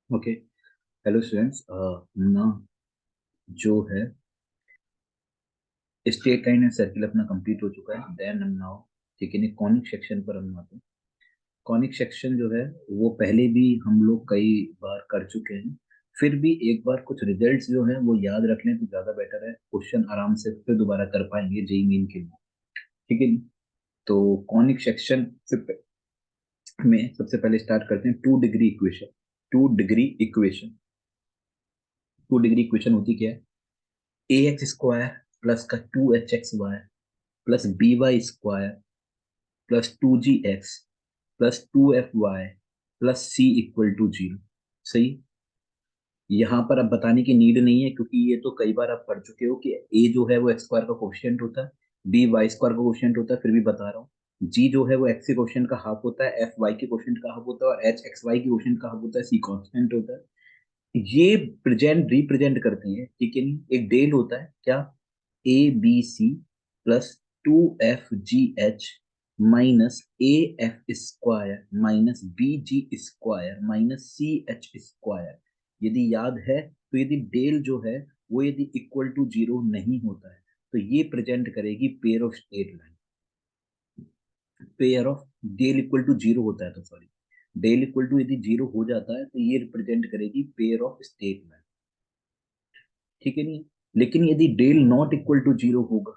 Okay. Hello students, ना जो है स्ट्रेट लाइन एंड सर्किल अपना कंप्लीट हो चुका है। देन हम नाउ ठीक है, कॉनिक सेक्शन पर हम आते हैं। कॉनिक सेक्शन जो है वो पहले भी हम लोग कई बार कर चुके हैं। फिर भी एक बार कुछ रिजल्ट्स जो है वो याद रख लें तो ज्यादा बेटर है। क्वेश्चन आराम से फिर दोबारा कर पाएंगे जेई मेन के लिए। ठीक है। तो कॉनिक सेक्शन में सबसे पहले स्टार्ट करते हैं two degree equation. Two degree equation two degree equation होती क्या है? ए एक्स स्क्वायर प्लस का two H X Y plus B Y square plus two G X plus two F Y plus C equal to zero. सही। यहाँ पर अब बताने की नीड नहीं है क्योंकि ये तो कई बार आप पढ़ चुके हो कि ए जो है वो एक्स स्क्वायर का कोफिशिएंट होता है, बी वाई स्क्वायर का कोफिशिएंट होता है, फिर भी बता रहा हूँ। जी जो है वो एक्स के कोफिशिएंट का हाफ होता है, एफ वाई के कोफिशिएंट का हाफ होता है और एच एक्स वाई के कोफिशिएंट का हाफ होता है, सी कांस्टेंट होता है। ये प्रेजेंट रिप्रेजेंट करती है, ठीक है नहीं? एक डेल होता है क्या? A B C plus two F G H minus A F square minus B G square minus C H square. यदि याद है तो यदि डेल जो है वो यदि इक्वल टू जीरो नहीं होता है तो ये प्रेजेंट करेगी pair of straight line. Pair of del equal to zero होता है तो सॉरी, डेल इक्वल टू यदि जीरो हो जाता है तो ये रिप्रेजेंट करेगी पेयर ऑफ स्ट्रेट लाइन। ठीक है नहीं? लेकिन यदि del not equal to zero होगा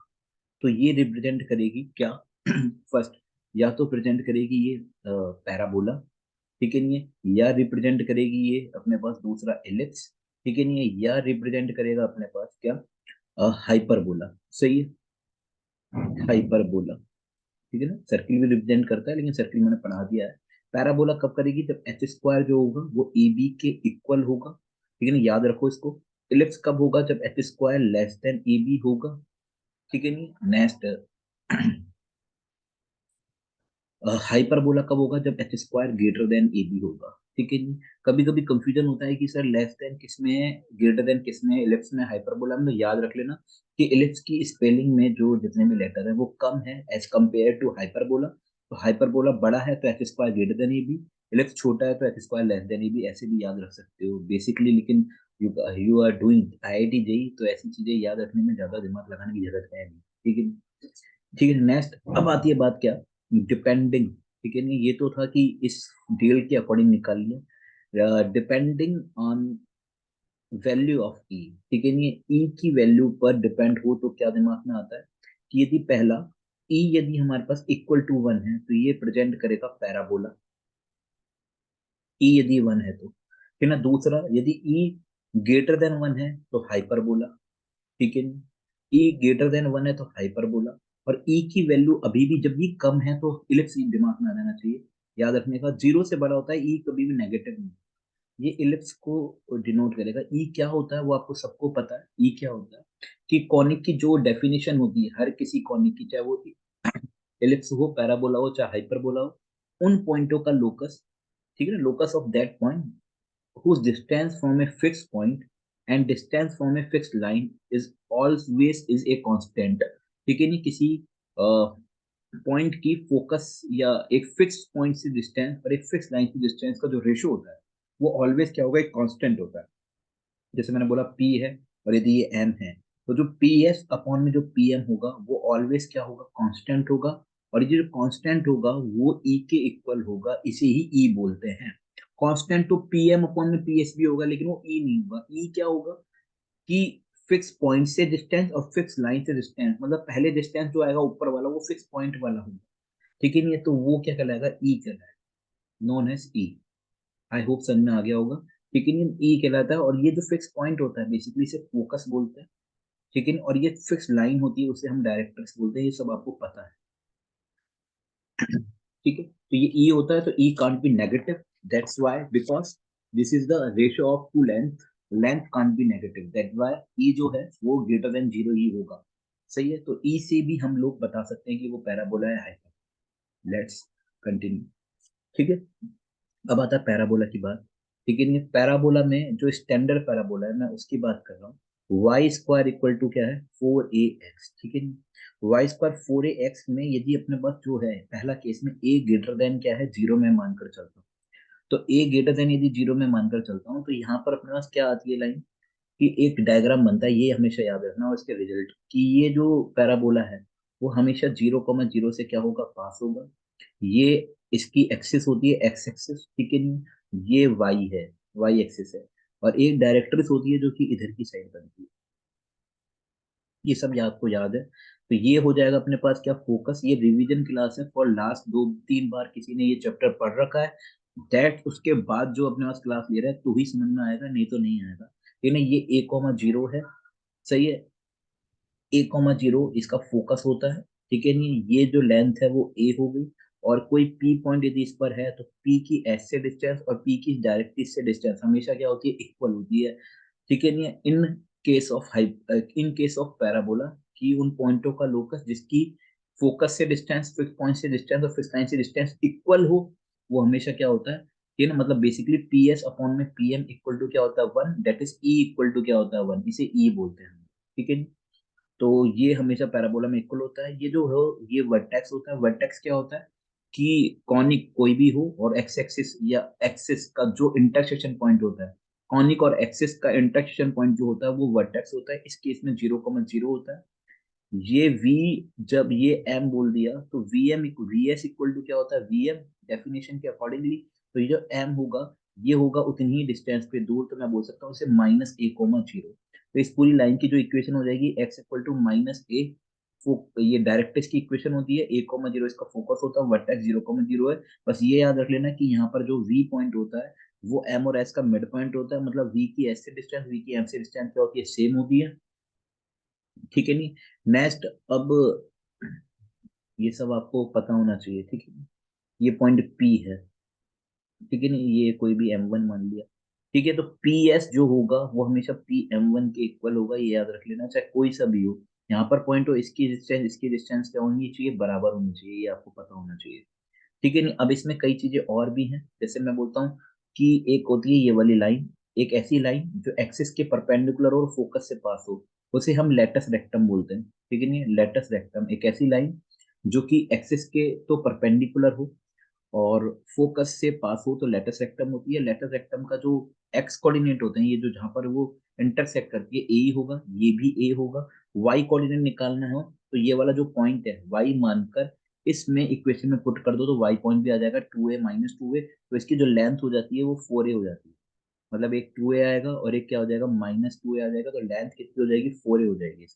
तो ये रिप्रेजेंट करेगी क्या? फर्स्ट, या तो प्रेजेंट करेगी ये पैराबोला, ठीक है नहीं है? या रिप्रेजेंट करेगी ये अपने पास दूसरा एलिप्स, ठीक है नहीं है? या रिप्रेजेंट करेगा अपने पास क्या? हाइपरबोला। सही है, हाइपरबोला। ठीक है ना? सर्किल भी रिप्रेजेंट करता है लेकिन सर्किल मैंने पढ़ा दिया है। पैराबोला कब करेगी? जब एच स्क्वायर जो होगा वो ए बी के इक्वल होगा। ठीक है ना? याद रखो इसको। इलिप्स कब होगा? जब H square less than A B होगा। ठीक है नहीं? नेक्स्ट, हाइपरबोला कब होगा? जब H square greater than A B होगा। ठीक है जी। कभी कभी कंफ्यूजन होता है कि सर लेस देन किस में है, ग्रेटर देन किस में है, इलिप्स में, हाइपरबोला में। तो याद रख लेना कि इलिप्स की स्पेलिंग में जो जितने भी लेटर है वो कम है एज कंपेयर टू हाइपरबोला। तो हाइपरबोला बड़ा है तो H square greater than A B, ellipse छोटा है तो H square less than A B. ऐसे भी याद रख सकते हो बेसिकली। लेकिन you you are doing IIT JEE तो ऐसी चीजें याद रखने में ज्यादा दिमाग लगाने की जरूरत है नहीं। ठीक है। ठीक है। नेक्स्ट, अब आती है बात क्या? डिपेंडिंग। ठीक है नहीं? ये तो था कि इस डेल के अकॉर्डिंग निकाल लिया। डिपेंडिंग ऑन वैल्यू ऑफ ई, ठीक है नहीं? ई की वैल्यू पर डिपेंड हो तो क्या दिमाग में आता है कि यदि पहला ई यदि हमारे पास इक्वल टू वन है तो ये प्रेजेंट करेगा पैराबोला। ई यदि वन है तो, फिर ना दूसरा, यदि ई ग्रेटर देन वन है तो हाइपरबोला। ठीक है। ई ग्रेटर देन वन है तो हाइपरबोला। और ई की वैल्यू अभी भी जब भी कम है तो इलिप्स दिमाग में आ जाना चाहिए। याद रखने का, जीरो से बड़ा होता है ई, कभी भी नेगेटिव नहीं। ये इलिप्स को डिनोट करेगा। ई क्या होता है वो आपको सबको पता है। ई क्या होता है कि कॉनिक की जो डेफिनेशन होती है हर किसी कॉनिक की, चाहे वो इलिप्स हो, पैराबोला हो, चाहे हाइपरबोला हो, उन पॉइंटों का लोकस, ठीक है ना, locus of that point whose distance from a fixed point and distance from a fixed line is always is a constant। ठीक है नहीं? किसी पॉइंट की फोकस या एक फिक्स पॉइंट से डिस्टेंस और एक फिक्स लाइन की डिस्टेंस का जो रेशो होता है वो ऑलवेज क्या होगा? एक कांस्टेंट होता है। जैसे मैंने बोला पी है और यदि ये एम है तो जो पी एस अपॉन में जो पी एम होगा वो ऑलवेज क्या होगा? कांस्टेंट होगा। और ये जो कांस्टेंट होगा वो ई के इक्वल होगा, इसे ही ई बोलते हैं। कांस्टेंट तो पी एम अपॉन में पी एस भी होगा लेकिन वो ई नहीं होगा। ई क्या होगा कि फिक्स पॉइंट से डिस्टेंस और फिक्स लाइन से डिस्टेंस, मतलब पहले डिस्टेंस जो आएगा ऊपर वाला वो फिक्स पॉइंट वाला होगा। ठीक है नहीं है? तो वो क्या कहलाएगा? ई कहलाएगा, known as E. I hope समझ में आ गया होगा। ठीक है नहीं? ई कहलाता है। और ये जो फिक्स पॉइंट होता है बेसिकली इसे फोकस बोलते हैं। ठीक है नहीं? और ये फिक्स लाइन होती है उसे हम डायरेक्ट्रिक्स बोलते हैं। ये सब आपको पता है। ठीक है। तो ये ई होता है तो e can't be negative. That's why, because this is the ratio of two length, length can't be negative. That why e जो है वो ग्रेटर देन जीरो ही होगा। सही है। तो ई से भी हम लोग बता सकते हैं कि वो पैराबोला है हाइपर। Let's continue. ठीक है। अब आता है पैराबोला की बात। ठीक है नहीं? पैराबोला में जो स्टैंडर्ड पैराबोला है मैं उसकी बात कर रहा हूँ। वाई स्क्वायर इक्वल टू क्या है? फोर ए एक्स। ठीक है नहीं? वाई स्क्वायर फोर ए एक्स में यदि अपने पास जो है पहला केस में ए ग्रेटर देन क्या है? जीरो में मानकर चलता हूँ तो ए ग्रेटर देन यदि जीरो में मानकर चलता हूँ तो यहाँ पर अपने पास क्या आती है लाइन, कि एक डायग्राम बनता है, ये हमेशा याद रखना, और इसके रिजल्ट कि ये जो पैराबोला है वो हमेशा 0,0 से क्या होगा, पास होगा। ये इसकी एक्सिस होती है एक्स एक्सिस, ठीक है नहीं, ये वाई है, वाई एक्सिस है, और एक डायरेक्ट्रिक्स होती है जो कि इधर की साइड बनती है। ये सब आपको याद है। तो ये हो जाएगा अपने पास क्या, फोकस। ये रिवीजन क्लास है, फॉर लास्ट 2-3 बार किसी ने ये चैप्टर पढ़ रखा है, दैट उसके बाद जो अपने पास क्लास ले रहा है तो ही समझ में आएगा, नहीं तो नहीं आएगा। ठीक है ना, ये A,0 है, सही है। A,0 इसका फोकस होता है, ठीक है नहीं, ये जो लेंथ है वो ए हो गई, और कोई पी पॉइंट यदि इस पर है तो पी की एस से डिस्टेंस और पी की डायरेक्ट्रिक्स से डिस्टेंस हमेशा क्या होती है, इक्वल होती है। ठीक है नहीं, इन केस ऑफ पैराबोला, कि उन पॉइंटों का लोकस जिसकी फोकस से डिस्टेंस, फिक्स पॉइंट से डिस्टेंस और फिक्स लाइन से डिस्टेंस इक्वल हो, वो हमेशा क्या होता है, ठीक है ना, मतलब बेसिकली पी एस अपॉन में पी एम इक्वल टू क्या होता है, 1, that is E equal to क्या होता है, 1, इसे ई बोलते हैं। ठीक है, तो ये हमेशा पैराबोला में इक्वल होता है। ये जो हो, ये वर्टेक्स होता है। वर्टेक्स क्या होता है, कि कॉनिक कोई भी हो और एक्स एक्सिस या एक्सिस का जो इंटरसेक्शन पॉइंट होता है, कॉनिक और एक्सिस का इंटरसेक्शन पॉइंट जो होता है वो वर्टेक्स होता है। इस केस में 0,0 होता है। ये v, जब ये m बोल दिया तो वी एस इक्वल टू क्या होता है, वी एम, डेफिनेशन के अकॉर्डिंगली। तो ये जो m होगा, ये होगा उतनी ही डिस्टेंस पे दूर, तो मैं बोल सकता हूँ इसे -A,0। तो इस पूरी लाइन की जो इक्वेशन हो जाएगी x इक्वल टू -A, ये डायरेक्ट्रिक्स की इक्वेशन होती है। A,0 इसका फोकस होता है, वर्टेक्स 0,0 है। बस ये याद रख लेना कि यहाँ पर जो v पॉइंट होता है वो m और s का मिड पॉइंट होता है, मतलब v की s से डिस्टेंस, v की m से डिस्टेंस क्या होती है, सेम होती है। ठीक है नहीं, नेक्स्ट, अब ये सब आपको पता होना चाहिए, ठीक है। ये पॉइंट पी है, ठीक है नहीं, ये कोई भी M1 मान लिया, ठीक है। तो पी एस जो होगा वो हमेशा PM1 के इक्वल होगा, ये याद रख लेना, चाहे कोई सा भी हो। यहाँ पर पॉइंट हो, इसकी डिस्टेंस क्या होनी चाहिए, बराबर होनी चाहिए, ये आपको पता होना चाहिए। ठीक है नहीं, अब इसमें कई चीजें और भी हैं, जैसे मैं बोलता हूँ कि एक होती है ये वाली लाइन, एक ऐसी लाइन जो एक्सिस के परपेंडिकुलर और फोकस से पास हो, उसे हम लेटस रेक्टम बोलते हैं। ठीक है नहीं, लेटस रेक्टम एक ऐसी लाइन जो कि एक्सिस के तो परपेंडिकुलर हो और फोकस से पास हो, तो लेटस रेक्टम होती है। लेटस रेक्टम का जो एक्स कोऑर्डिनेट होते हैं, ये जो जहां पर वो इंटरसेक्ट करती है, ए ही होगा, ये भी ए होगा। वाई कोऑर्डिनेट निकालना हो तो ये वाला जो पॉइंट है वाई मानकर इसमें इक्वेशन में पुट कर दो, तो वाई पॉइंट भी आ जाएगा 2A-2A। तो इसकी जो लेंथ हो जाती है वो 4A हो जाती है, मतलब एक 2A आएगा और एक क्या हो जाएगा, -2A आ जाएगा, तो लेंथ कितनी हो जाएगी, 4A हो जाएगी।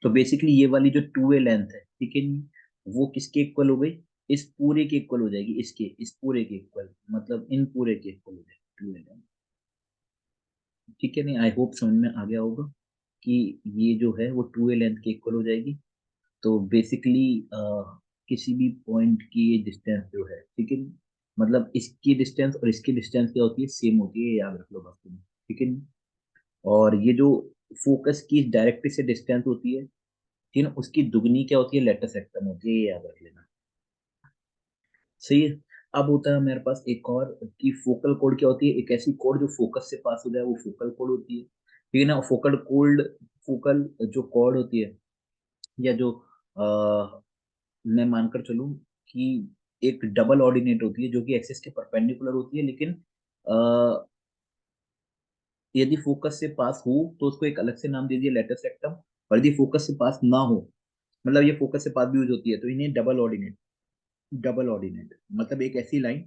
तो बेसिकली ये वाली जो 2A लेंथ है, ठीक है नहीं, वो किसके इक्वल हो गई, इस पूरे के इक्वल हो जाएगी, इस पूरे के इक्वल, मतलब इन पूरे के इक्वल हो जाएगी 2A लेंथ। ठीक है नहीं, आई होप समझ में आ गया होगा कि ये जो है वो 2A लेंथ के इक्वल हो जाएगी। तो बेसिकली किसी भी पॉइंट की डिस्टेंस जो है, ठीक है, मतलब इसकी डिस्टेंस और इसकी डिस्टेंस क्या होती है, सेम होती है, ये याद रख लो बस तुम। ठीक है, और ये जो फोकस की डायरेक्टली से डिस्टेंस होती है, ठीक है, उसकी दुगनी क्या होती है, लेटस सेक्टम होती है, ये याद रख लेना। सही है। अब होता है मेरे पास एक और, कि फोकल कोड क्या होती है, एक ऐसी कोड जो फोकस से पास हो जाए वो फोकल कोड होती है, ठीक है ना। फोकल जो कोड होती है, या जो मैं मानकर चलूं कि एक डबल ऑर्डिनेट होती है जो कि एक्सिस के परपेंडिकुलर होती है, लेकिन अ, यदि फोकस से पास हो तो उसको एक अलग से नाम दे दिया, लेटर सेक्टम। और यदि फोकस से पास ना हो, मतलब ये फोकस से पास भी यूज होती है, तो इन्हें डबल ऑर्डिनेट मतलब एक ऐसी लाइन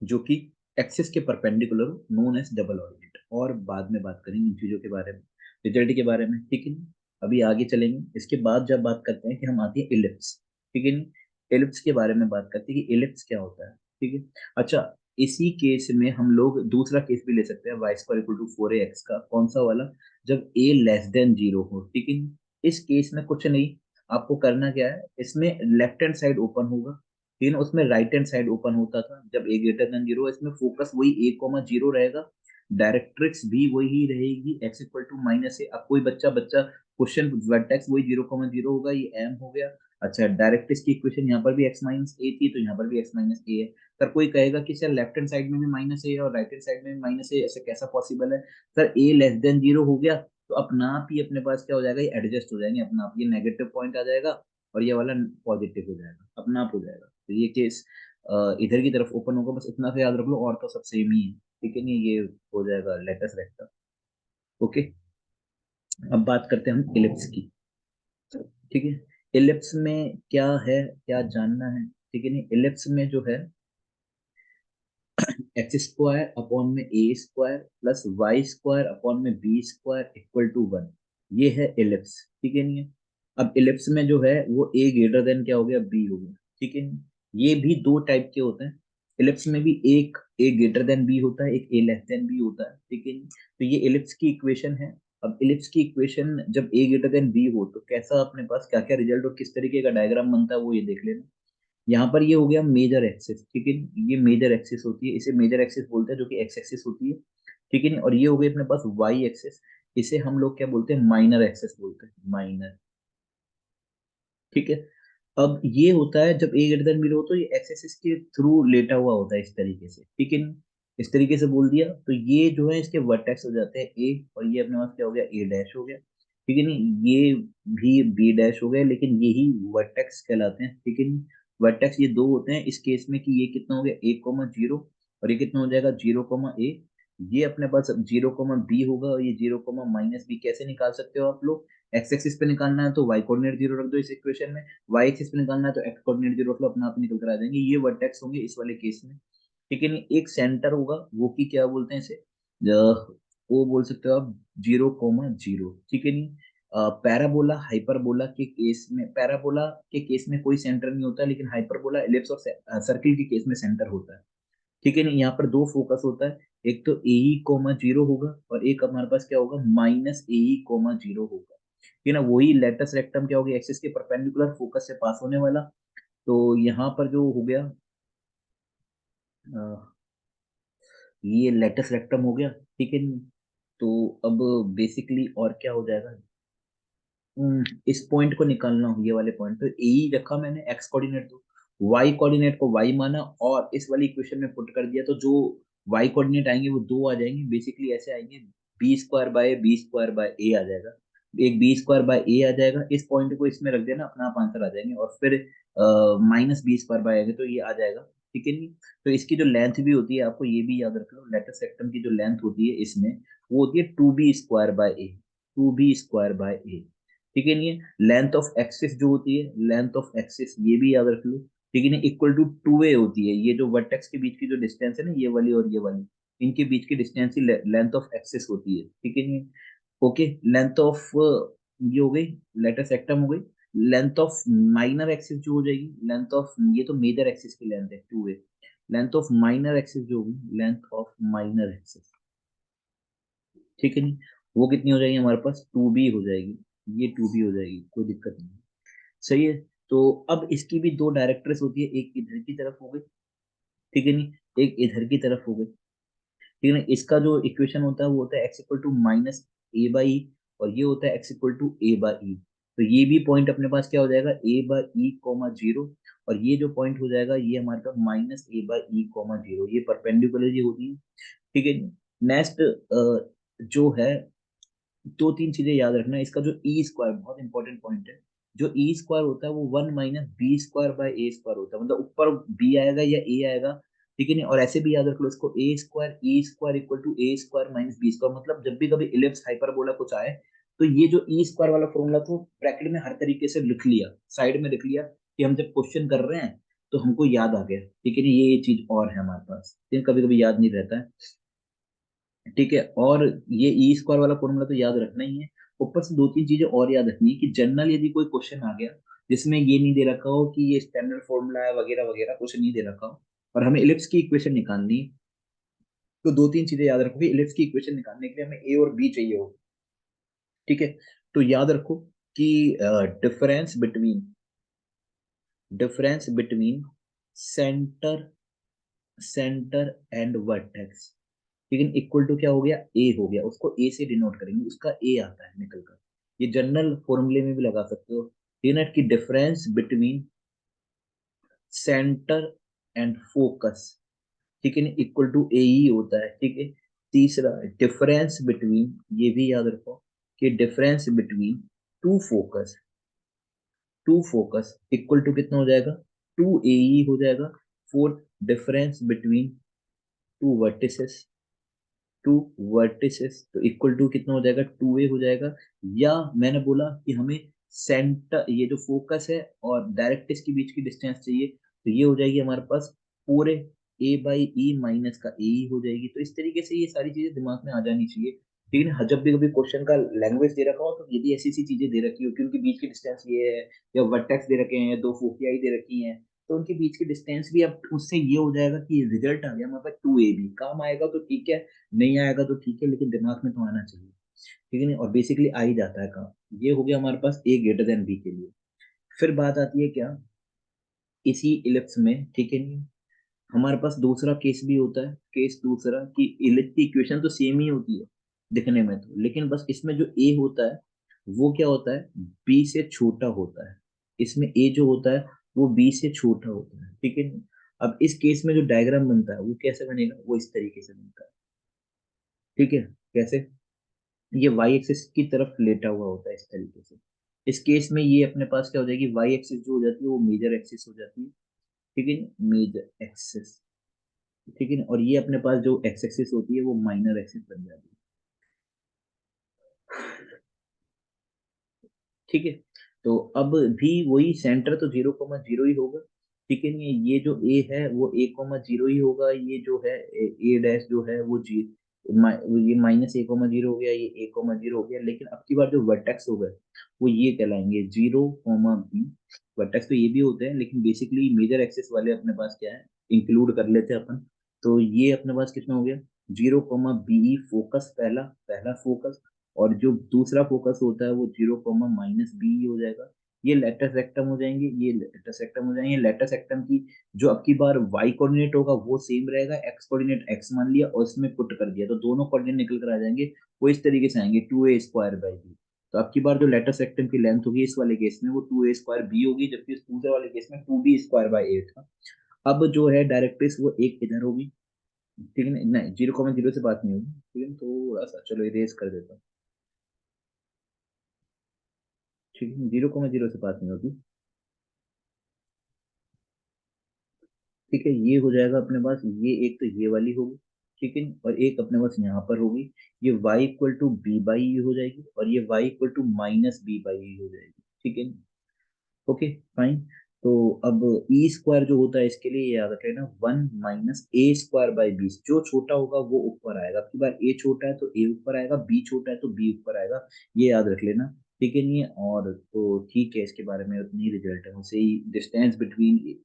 जो कि एक्सिस के परपेंडिकुलर हो, नोन एज डबल ऑर्डिनेट। और बाद में बात करेंगे इन चीजों के बारे में, रिजल्ट के बारे में, ठीक है। अभी आगे चलेंगे, इसके बाद जब बात करते हैं कि हम आते हैं इलिप्स, ठीक है। इलिप्स के बारे में बात करते हैं कि इलिप्स क्या होता है, ठीक है। अच्छा, इसी केस में हम लोग दूसरा केस भी ले सकते हैं, Y square equal to 4AX का, कौन सा वाला, जब ए लेस देन जीरो हो, ठीक है। इस केस में कुछ नहीं, आपको करना क्या है, इसमें लेफ्ट हैंड साइड ओपन होगा, लेकिन उसमें राइट हैंड साइड ओपन होता था जब ए ग्रेटर देन जीरो। इसमें फोकस वही A,0 रहेगा, डायरेक्ट्रिक्स भी वही रहेगी, x इक्वल टू -A। अब कोई बच्चा बच्चा क्वेश्चन, वर्टेक्स वही 0,0 होगा, ये m हो गया। अच्छा, डायरेक्ट्रिक्स की इक्वेशन यहाँ पर भी x-A थी, तो यहाँ पर भी x-A है। सर कोई कहेगा कि सर लेफ्ट हैंड साइड में भी -A है और राइट हैंड साइड में भी -A, ऐसे कैसा पॉसिबल है। Sir a less than zero हो गया तो अपना आप ही अपने पास क्या हो जाएगा, ये एडजस्ट हो जाएंगे अपना आप, ये नेगेटिव पॉइंट आ जाएगा और ये वाला पॉजिटिव हो जाएगा, अपना आप हो जाएगा। तो ये केस इधर की तरफ ओपन होगा, बस इतना से याद रख लो, और तो सब सेम ही है। ठीक है, नहीं ये हो जाएगा लेटस रेक्टम। ओके, अब बात करते हैं हम इलिप्स की। ठीक है, इलिप्स में क्या है, क्या जानना है? ठीक है, नहीं इलिप्स में जो है एक्स स्क्वायर अपॉन में a square plus y square upon में b square equal to one, ये है इलिप्स। ठीक है, नहीं है। अब इलिप्स में जो है वो ए ग्रेटर देन क्या हो गया, बी हो गया। ठीक है, नहीं ये भी दो टाइप के होते हैं। इलिप्स में भी एक ए ग्रेटर देन बी होता है, एक ए लेस देन बी होता है। ठीक है, नहीं तो ये इलिप्स की इक्वेशन है। अब इलिप्स की इक्वेशन जब ए ग्रेटर देन बी हो तो कैसा अपने पास क्या क्या रिजल्ट और किस तरीके का डायग्राम बनता है वो ये देख लेना। यहाँ पर ये हो गया मेजर एक्सिस। ठीक है, ये मेजर एक्सिस होती है, इसे मेजर एक्सिस बोलते हैं, जो कि एक्स एक्सिस होती है। ठीक है नहीं, और ये हो गई अपने पास वाई एक्सिस, इसे हम लोग क्या बोलते हैं, माइनर एक्सिस बोलते हैं, माइनर। ठीक है, अब ये होता है जब ए ग्रेटर देन बी हो तो ये एक्स एक्सिस के थ्रू लेटा हुआ होता है इस तरीके से। ठीक है नहीं, इस तरीके से बोल दिया तो ये जो है इसके वर्टेक्स हो जाते हैं ए, और ये अपने पास क्या हो गया, ए डैश हो गया। ठीक है नहीं, ये भी बी डैश हो गया, लेकिन यही वर्टेक्स कहलाते हैं। ठीक है नहीं, वर्टेक्स ये दो होते हैं इस केस में कि ये कितना हो गया, ए कोमा जीरो, और ये कितना हो जाएगा, जीरो कोमा ए। ये अपने पास जीरो कोमा बी होगा, और ये जीरो कोमा माइनस बी कैसे निकाल सकते हो आप लोग? एक्स एक्सिस पे निकालना है तो वाई कोऑर्डिनेट जीरो रख दो इस इक्वेशन में, वाई एक्सिस पे निकालना है तो एक्स कोऑर्डिनेट जीरो रख लो, अपना आप ही निकल कर आ जाएंगे। ये वर्टेक्स होंगे इस वाले केस में। ठीक है नहीं, एक सेंटर होगा वो की क्या बोलते हैं इसे, वो बोल सकते हो आप जीरो कोमा जीरो। ठीक है नहीं, पैराबोला हाइपरबोला के केस में, पैराबोला के केस में कोई सेंटर नहीं होता, लेकिन हाइपरबोला एलिप्स और सर्किल के केस में सेंटर होता है। ठीक है नहीं, यहाँ पर दो फोकस होता है, एक तो ए ई कोमा जीरो होगा, और एक हमारे पास क्या होगा, माइनस ए ई कोमा जीरो होगा। ठीक है ना, वही लेटस रेक्टम क्या होगी, एक्सिस के परपेंडिकुलर फोकस से पास होने वाला। तो यहाँ पर जो हो गया, अ, ये लेटस रेक्टम हो गया। ठीक है, तो अब बेसिकली और क्या हो जाएगा, इस पॉइंट को निकालना हो, ये वाले पॉइंट तो ए ही रखा मैंने एक्स कोऑर्डिनेट, तो वाई कोऑर्डिनेट को वाई माना और इस वाली इक्वेशन में पुट कर दिया, तो जो वाई कोऑर्डिनेट आएंगे वो दो आ जाएंगे, बेसिकली ऐसे आएंगे, b square by b square by a आ जाएगा। एक बी स्क्वायर बाय ए आ जाएगा, इस पॉइंट को इसमें रख देना, अपना आप आंसर आ जाएंगे, और फिर माइनस बी स्क्वायर बाय आएगा तो ये आ जाएगा। ठीक है नहीं, तो इसकी जो लेंथ भी होती है, आपको ये भी याद रख लो, लेटस सेक्टम की जो लेंथ होती है इसमें, वो होती है two b square by a, two b square by a. ठीक है नहीं है, लेंथ ऑफ एक्सिस जो होती है, लेंथ ऑफ एक्सिस ये भी याद रख लो। ठीक है नहीं, इक्वल टू टू ए होती है, ये जो वर्टेक्स के बीच की जो डिस्टेंस है ना, ये वाली और ये वाली, इनके बीच की distance he length of axis होती है। ठीक है नहीं, ओके, लेंथ ऑफ ये हो गई, लेटर सेक्टम हो गई। लेंथ ऑफ माइनर एक्सिस जो हो जाएगी, लेंथ ऑफ, ये तो मेजर एक्सिस की लेंथ है two A, length of minor axis जो होगी, लेंथ ऑफ माइनर एक्सिस। ठीक है नहीं, वो कितनी हो जाएगी हमारे पास, टू बी हो जाएगी, ये टू बी हो जाएगी, कोई दिक्कत नहीं। सही है, तो अब इसकी भी दो डायरेक्ट्रेस होती है, एक इधर की तरफ हो गई। ठीक है नहीं, एक इधर की तरफ हो गई। ठीक है ना, इसका जो इक्वेशन होता है वो होता है x equal to minus a by e, और ये होता है x equal to a by e. तो ये भी पॉइंट अपने पास क्या हो जाएगा, a by e comma zero, और ये जो पॉइंट हो जाएगा ये हमारे पास minus a by e comma zero, ये परपेंडिकुलर ही होती है। ठीक है, नेक्स्ट जो है, दो तीन चीजें याद रखना, इसका जो ई स्क्वायर बहुत इंपॉर्टेंट पॉइंट है, जो ई स्क्वायर होता है वो one minus b square by a square होता है, मतलब ऊपर बी आएगा या ए आएगा। ठीक है नहीं, और ऐसे भी याद रख लो इसको, a square e square equal to a square minus b square, मतलब जब भी कभी इलिप्स हाइपरबोला कुछ आए तो ये जो ई स्क्वायर वाला फॉर्मूला को ब्रैकेट में हर तरीके से लिख लिया, साइड में लिख लिया, कि हम जब क्वेश्चन कर रहे हैं तो हमको याद आ गया। ठीक है नहीं, ये चीज और है हमारे पास, कभी कभी याद नहीं रहता है। ठीक है, और ये ई स्क्वायर वाला फॉर्मूला तो याद रखना ही है। ऊपर से दो तीन चीजें और याद रखनी है, कि जनरल यदि कोई क्वेश्चन आ गया जिसमें ये नहीं दे रखा हो कि ये स्टैंडर्ड फॉर्मूला है वगैरह वगैरह, कुछ नहीं दे रखा हो, और हमें इलिप्स की इक्वेशन निकालनी है, तो दो तीन चीजें याद रखो कि इलिप्स की इक्वेशन निकालने के लिए हमें ए और बी चाहिए हो। ठीक है, तो याद रखो कि difference between, difference between centre, centre and vertex, लेकिन इक्वल टू क्या हो गया, ए हो गया, उसको ए से डिनोट करेंगे, उसका ए आता है निकल कर। ये जनरल फॉर्मूले में भी लगा सकते हो, यूनिट की difference between centre and focus. ठीक है ना, इक्वल टू ए ही होता है। ठीक है, तीसरा डिफरेंस बिटवीन, ये भी याद रखो कि difference between two focus, two focus equal to कितना हो जाएगा, टू ए हो जाएगा। For difference between two vertices, two vertices तो इक्वल टू कितना हो जाएगा, 2a हो जाएगा। या मैंने बोला कि हमें सेंटर, ये जो फोकस है और डायरेक्ट्रिक्स के बीच की डिस्टेंस चाहिए, तो ये हो जाएगी हमारे पास पूरे a बाई ई माइनस का ए हो जाएगी। तो इस तरीके से ये सारी चीजें दिमाग में आ जानी चाहिए। लेकिन जब भी कभी क्वेश्चन का लैंग्वेज दे रखा हो, तो यदि ऐसी ऐसी चीजें दे रखी हो कि उनके बीच की डिस्टेंस ये है, या वर्टेक्स दे रखे हैं, या दो फोकियाई दे रखी हैं, तो उनके बीच की डिस्टेंस भी, अब उससे ये हो जाएगा कि रिजल्ट आ गया हमारे पास 2ab, काम आएगा तो ठीक है, नहीं आएगा तो ठीक है, लेकिन दिमाग में तो आना चाहिए। ठीक है नहीं, और बेसिकली आ ही जाता है काम। ये हो गया हमारे पास a ग्रेटर देन b के लिए। फिर बात आती है क्या, इसी इलिप्स में, ठीक है नहीं, हमारे पास दूसरा केस भी होता है। केस दूसरा कि इलिप्स की इक्वेशन तो सेम ही होती है दिखने में तो, लेकिन बस इसमें जो a होता है वो क्या होता है, b से छोटा होता है। इसमें a जो होता है वो b से छोटा होता है, ठीक है नहीं। अब इस केस में जो डायग्राम बनता है वो कैसे बनेगा, वो इस तरीके से बनता है। ठीक है, कैसे, ये वाई एक्सिस की तरफ लेटा हुआ होता है इस तरीके से। इस केस में ये अपने पास क्या हो जाएगी, वाई एक्सिस जो हो जाती है वो मेजर एक्सिस हो जाती है। ठीक है, मेजर एक्सिस। ठीक है ना, और ये अपने पास जो एक्स एक्सिस होती है वो माइनर एक्सिस बन जाती है। ठीक है, तो अब भी वही सेंटर तो 0,0 ही होगा। ठीक है नहीं, ये जो ए है वो 1,0 ही होगा, ये जो है ए डैश जो है वो जी, ये -1,0 हो गया, ये 1,0 हो गया। लेकिन अब की बार जो वर्टेक्स हो गए वो ये कहलाएंगे 0,b। वर्टेक्स तो ये भी होते हैं, लेकिन बेसिकली मेजर एक्सिस वाले अपने पास क्या है, इंक्लूड कर लेते हैं अपन। तो ये अपने पास कितना हो गया, 0,bE फोकस, पहला पहला फोकस। और जो दूसरा फोकस होता है वो 0,-b हो जाएगा। ये लेटर सेक्टम हो जाएंगे, ये लेटर सेक्टम हो जाएंगे। लेटर सेक्टम की जो अब की बार y कोऑर्डिनेट होगा वो सेम रहेगा, x कोऑर्डिनेट x मान लिया और इसमें पुट कर दिया, तो दोनों कोऑर्डिनेट निकल कर आ जाएंगे। वो इस तरीके से आएंगे 2a² बाई b। तो अब की बार जो लेटर सेक्टम की लेंथ होगी इस वाले केस में वो 2a² b होगी, जबकि इस दूसरे वाले केस में 2b² बाई 8 था। अब जो है डायरेक्ट्रिक्स वो एक इधर होगी। ठीक है, नहीं 0,0 से बात नहीं होगी। ठीक है, थोड़ा सा चलो इरेज कर देता हूँ। ठीक है, 0,0 से बात नहीं होगी। ठीक है, ये हो जाएगा अपने पास, ये एक तो ये वाली होगी। ठीक है, और एक अपने पास यहाँ पर होगी, ये y = b/e हो जाएगी, और ये y = -b/e हो जाएगी। ठीक है, ओके फाइन। तो अब e² जो होता है इसके लिए ये याद रख लेना, 1 - a² बाई b। जो छोटा होगा वो ऊपर आएगा, अब की बार a छोटा है तो a ऊपर आएगा, b छोटा है तो b ऊपर आएगा। ये याद रख लेना। ठीक है नहीं, और तो ठीक है, इसके बारे में उतनी रिजल्ट है उसे ही, डिस्टेंस बिटवीन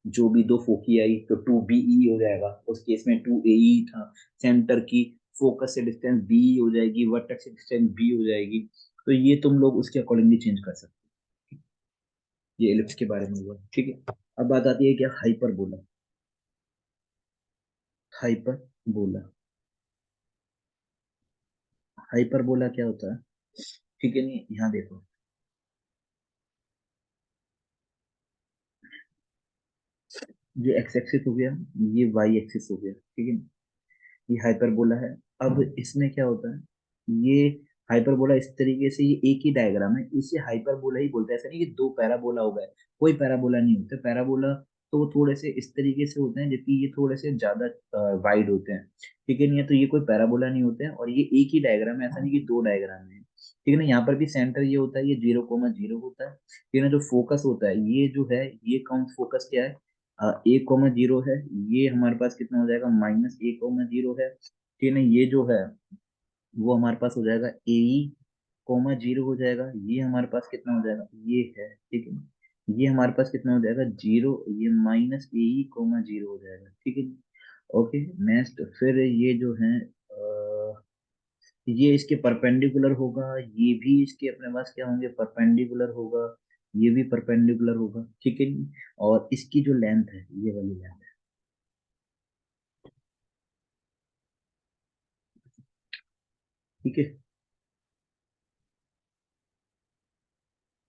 जो भी दो फोकी आई तो 2be हो जाएगा, उस केस में 2ae था। सेंटर की फोकस से डिस्टेंस b हो जाएगी, वर्टेक्स से डिस्टेंस b हो जाएगी। तो ये तुम लोग उसके अकॉर्डिंगली चेंज कर सकते हो। ये एलिप्स के बारे में हुआ, ठीक है। अब बात आती है क्या, हाइपरबोला। हाइपरबोला, हाइपरबोला क्या होता है, ठीक है नहीं, यहाँ देखो, ये एक्स एक्सिस हो गया, ये वाई एक्सिस हो गया, ठीक है। ये हाइपरबोला है। अब इसमें क्या होता है, ये हाइपरबोला इस तरीके से, ये एक ही डायग्राम है, इसे हाइपरबोला ही बोलते हैं। ऐसा नहीं कि दो पैराबोला हो गए, कोई पैराबोला नहीं होते। पैराबोला तो वो थोड़े से इस तरीके से होते हैं, जबकि ये थोड़े से ज्यादा वाइड होते हैं। ठीक है नहीं है, तो ये कोई पैराबोला नहीं होते हैं, और ये एक ही डायग्राम है, ऐसा नहीं कि दो डायग्राम है। ठीक है ना, यहाँ पर भी सेंटर ये होता है, ये 0,0 होता है। ठीक है ना, जो फोकस होता है ये जो है, ये काउंट फोकस क्या है, 1,0 है। ये हमारे पास कितना हो जाएगा, -1,0 है। ठीक है ना, ये जो है वो हमारे पास हो जाएगा a,0 हो जाएगा। ये हमारे पास कितना हो जाएगा, ये है, ठीक है ना। ये हमारे पास कितना हो जाएगा, 0, ये -a,0 हो जाएगा। ठीक है, ओके। नेक्स्ट फिर ये जो है ये इसके परपेंडिकुलर होगा, ये भी इसके अपने पास क्या होंगे, परपेंडिकुलर होगा। ये भी परपेंडिकुलर होगा, ठीक है। और इसकी जो लेंथ है, ये वाली लेंथ, ठीक है।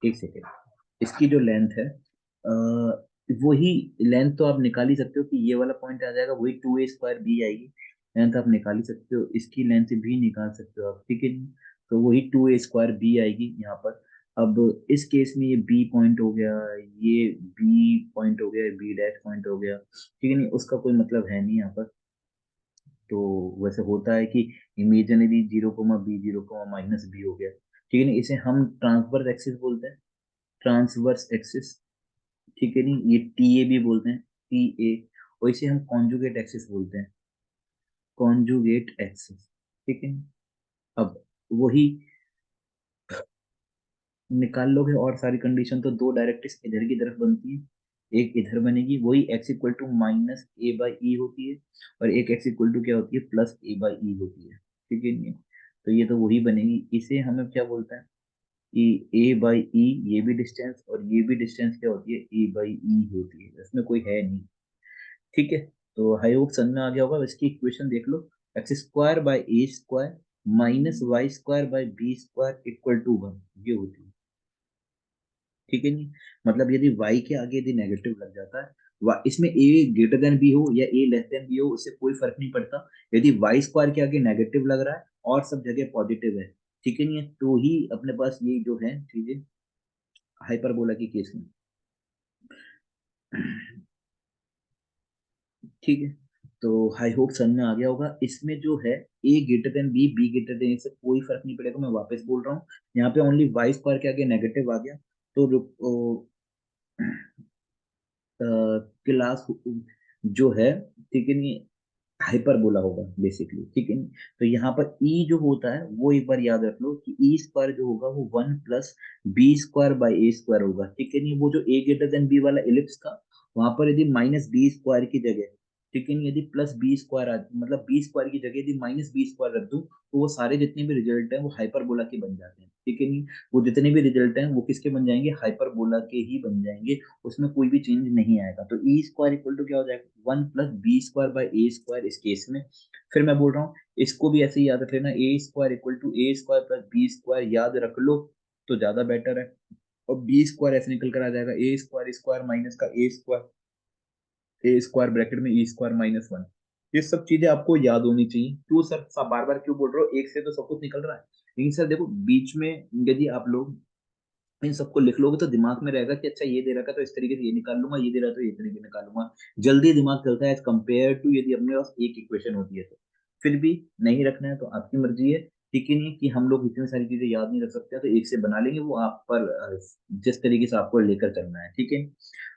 एक सेकेंड, इसकी जो लेंथ है, वही लेंथ तो आप निकाल ही सकते हो कि ये वाला पॉइंट आ जाएगा, वही 2a² b आएगी। लेंथ आप निकाल ही सकते हो, इसकी लेंथ भी निकाल सकते हो आप, ठीक है। तो वही 2a² b आएगी यहाँ पर। अब इस केस में ये बी पॉइंट हो गया, ये बी पॉइंट हो गया, बी डैश पॉइंट हो गया, ठीक है नहीं, उसका कोई मतलब है नहीं यहाँ पर। तो वैसे होता है कि imaginary zero comma b, zero comma minus b हो गया, ठीक है नहीं, इसे हम ट्रांसवर्स एक्सिस बोलते हैं, ट्रांसवर्स एक्सिस, ठीक है नहीं, ये टी ए भी बोलते हैं, टी ए, और इसे हम कॉन्जुगेट एक्सिस बोलते हैं, कॉन्जुगेट एक्सिस, ठीक है। अब वही निकाल लोगे और सारी कंडीशन, तो दो डायरेक्ट्रिक्स इधर की तरफ बनती है, एक इधर बनेगी, वही x equal to minus a by e होती है, और एक एक्स इक्वल टू क्या होती है, प्लस ए बाई ई होती है, ठीक है नहीं। तो ये तो वही बनेगी, इसे हमें क्या बोलते हैं कि ए बाई ई, ये भी डिस्टेंस और ये भी डिस्टेंस क्या होती है, ए बाई ई होती है, इसमें कोई है नहीं, ठीक है। तो आई होप समझ में आ गया होगा, इसकी इक्वेशन देख लो, x square by a square minus y square by b square equal to one, ये होती है, ठीक है नहीं। मतलब यदि y के आगे यदि नेगेटिव लग जाता है, इसमें a ग्रेटर देन b हो या a लेस देन b हो, उससे कोई फर्क नहीं पड़ता, यदि वाई स्क्वायर के आगे नेगेटिव लग रहा है और सब जगह पॉजिटिव है, ठीक है नहीं है, तो ही अपने पास ये जो है चीजें हाइपरबोला की केस में, ठीक है। तो आई होप समझ में आ गया होगा, इसमें जो है a greater than b greater than, इससे कोई फर्क नहीं पड़ेगा, मैं वापस बोल रहा हूँ, यहाँ पे ओनली वाई स्क्वायर के आगे नेगेटिव आ गया, तो क्लास जो है, ठीक है नहीं, हाइपरबोला होगा बेसिकली, ठीक है नहीं। तो यहाँ पर ई जो होता है वो एक बार याद रख लो कि ई स्क्वायर जो होगा वो one plus b square by a square होगा, ठीक है नहीं, वो जो ए ग्रेटर देन बी वाला इलिप्स था, वहां पर यदि माइनस बी स्क्वायर की जगह, ठीक है नहीं, यदि प्लस बी स्क्वायर मतलब बी स्क्वायर की जगह यदि माइनस बी स्क्वायर रख दूं, तो वो सारे जितने भी रिजल्ट हैं वो हाइपरबोला के बन जाते हैं, ठीक है नहीं, वो जितने भी रिजल्ट हैं वो किसके बन जाएंगे, हाइपरबोला के ही बन जाएंगे, उसमें कोई भी चेंज नहीं आएगा। तो ई स्क्वायर इक्वल टू क्या हो जाएगा, one plus b square by a square इस केस में। फिर मैं बोल रहा हूँ इसको भी ऐसे ही याद रख लेना, a square equal to a square plus b square याद रख लो तो ज्यादा बेटर है। और बी स्क्वायर ऐसे निकल कर आ जाएगा, ए स्क्वायर स्क्वायर माइनस का ए स्क्वायर ब्रैकेट में ई स्क्वायर माइनस वन। ये सब चीजें आपको याद होनी चाहिए। क्यों सर बार बार क्यों बोल रहे हो, एक से तो सब कुछ निकल रहा है, लेकिन सर देखो बीच में यदि आप लोग इन सबको लिख लोगे तो दिमाग में रहेगा कि अच्छा ये दे रखा तो इस तरीके से ये निकाल लूंगा, ये दे रहा तो ये तरीके निकालूंगा, जल्दी दिमाग चलता है एज कम्पेयर टू यदि अपने पास एक इक्वेशन होती है तो। फिर भी नहीं रखना है तो आपकी मर्जी है, ठीक है नहीं कि हम लोग इतनी सारी चीजें याद नहीं रख सकते, तो एक से बना लेंगे, वो आप पर जिस तरीके से आपको लेकर चलना है, ठीक है।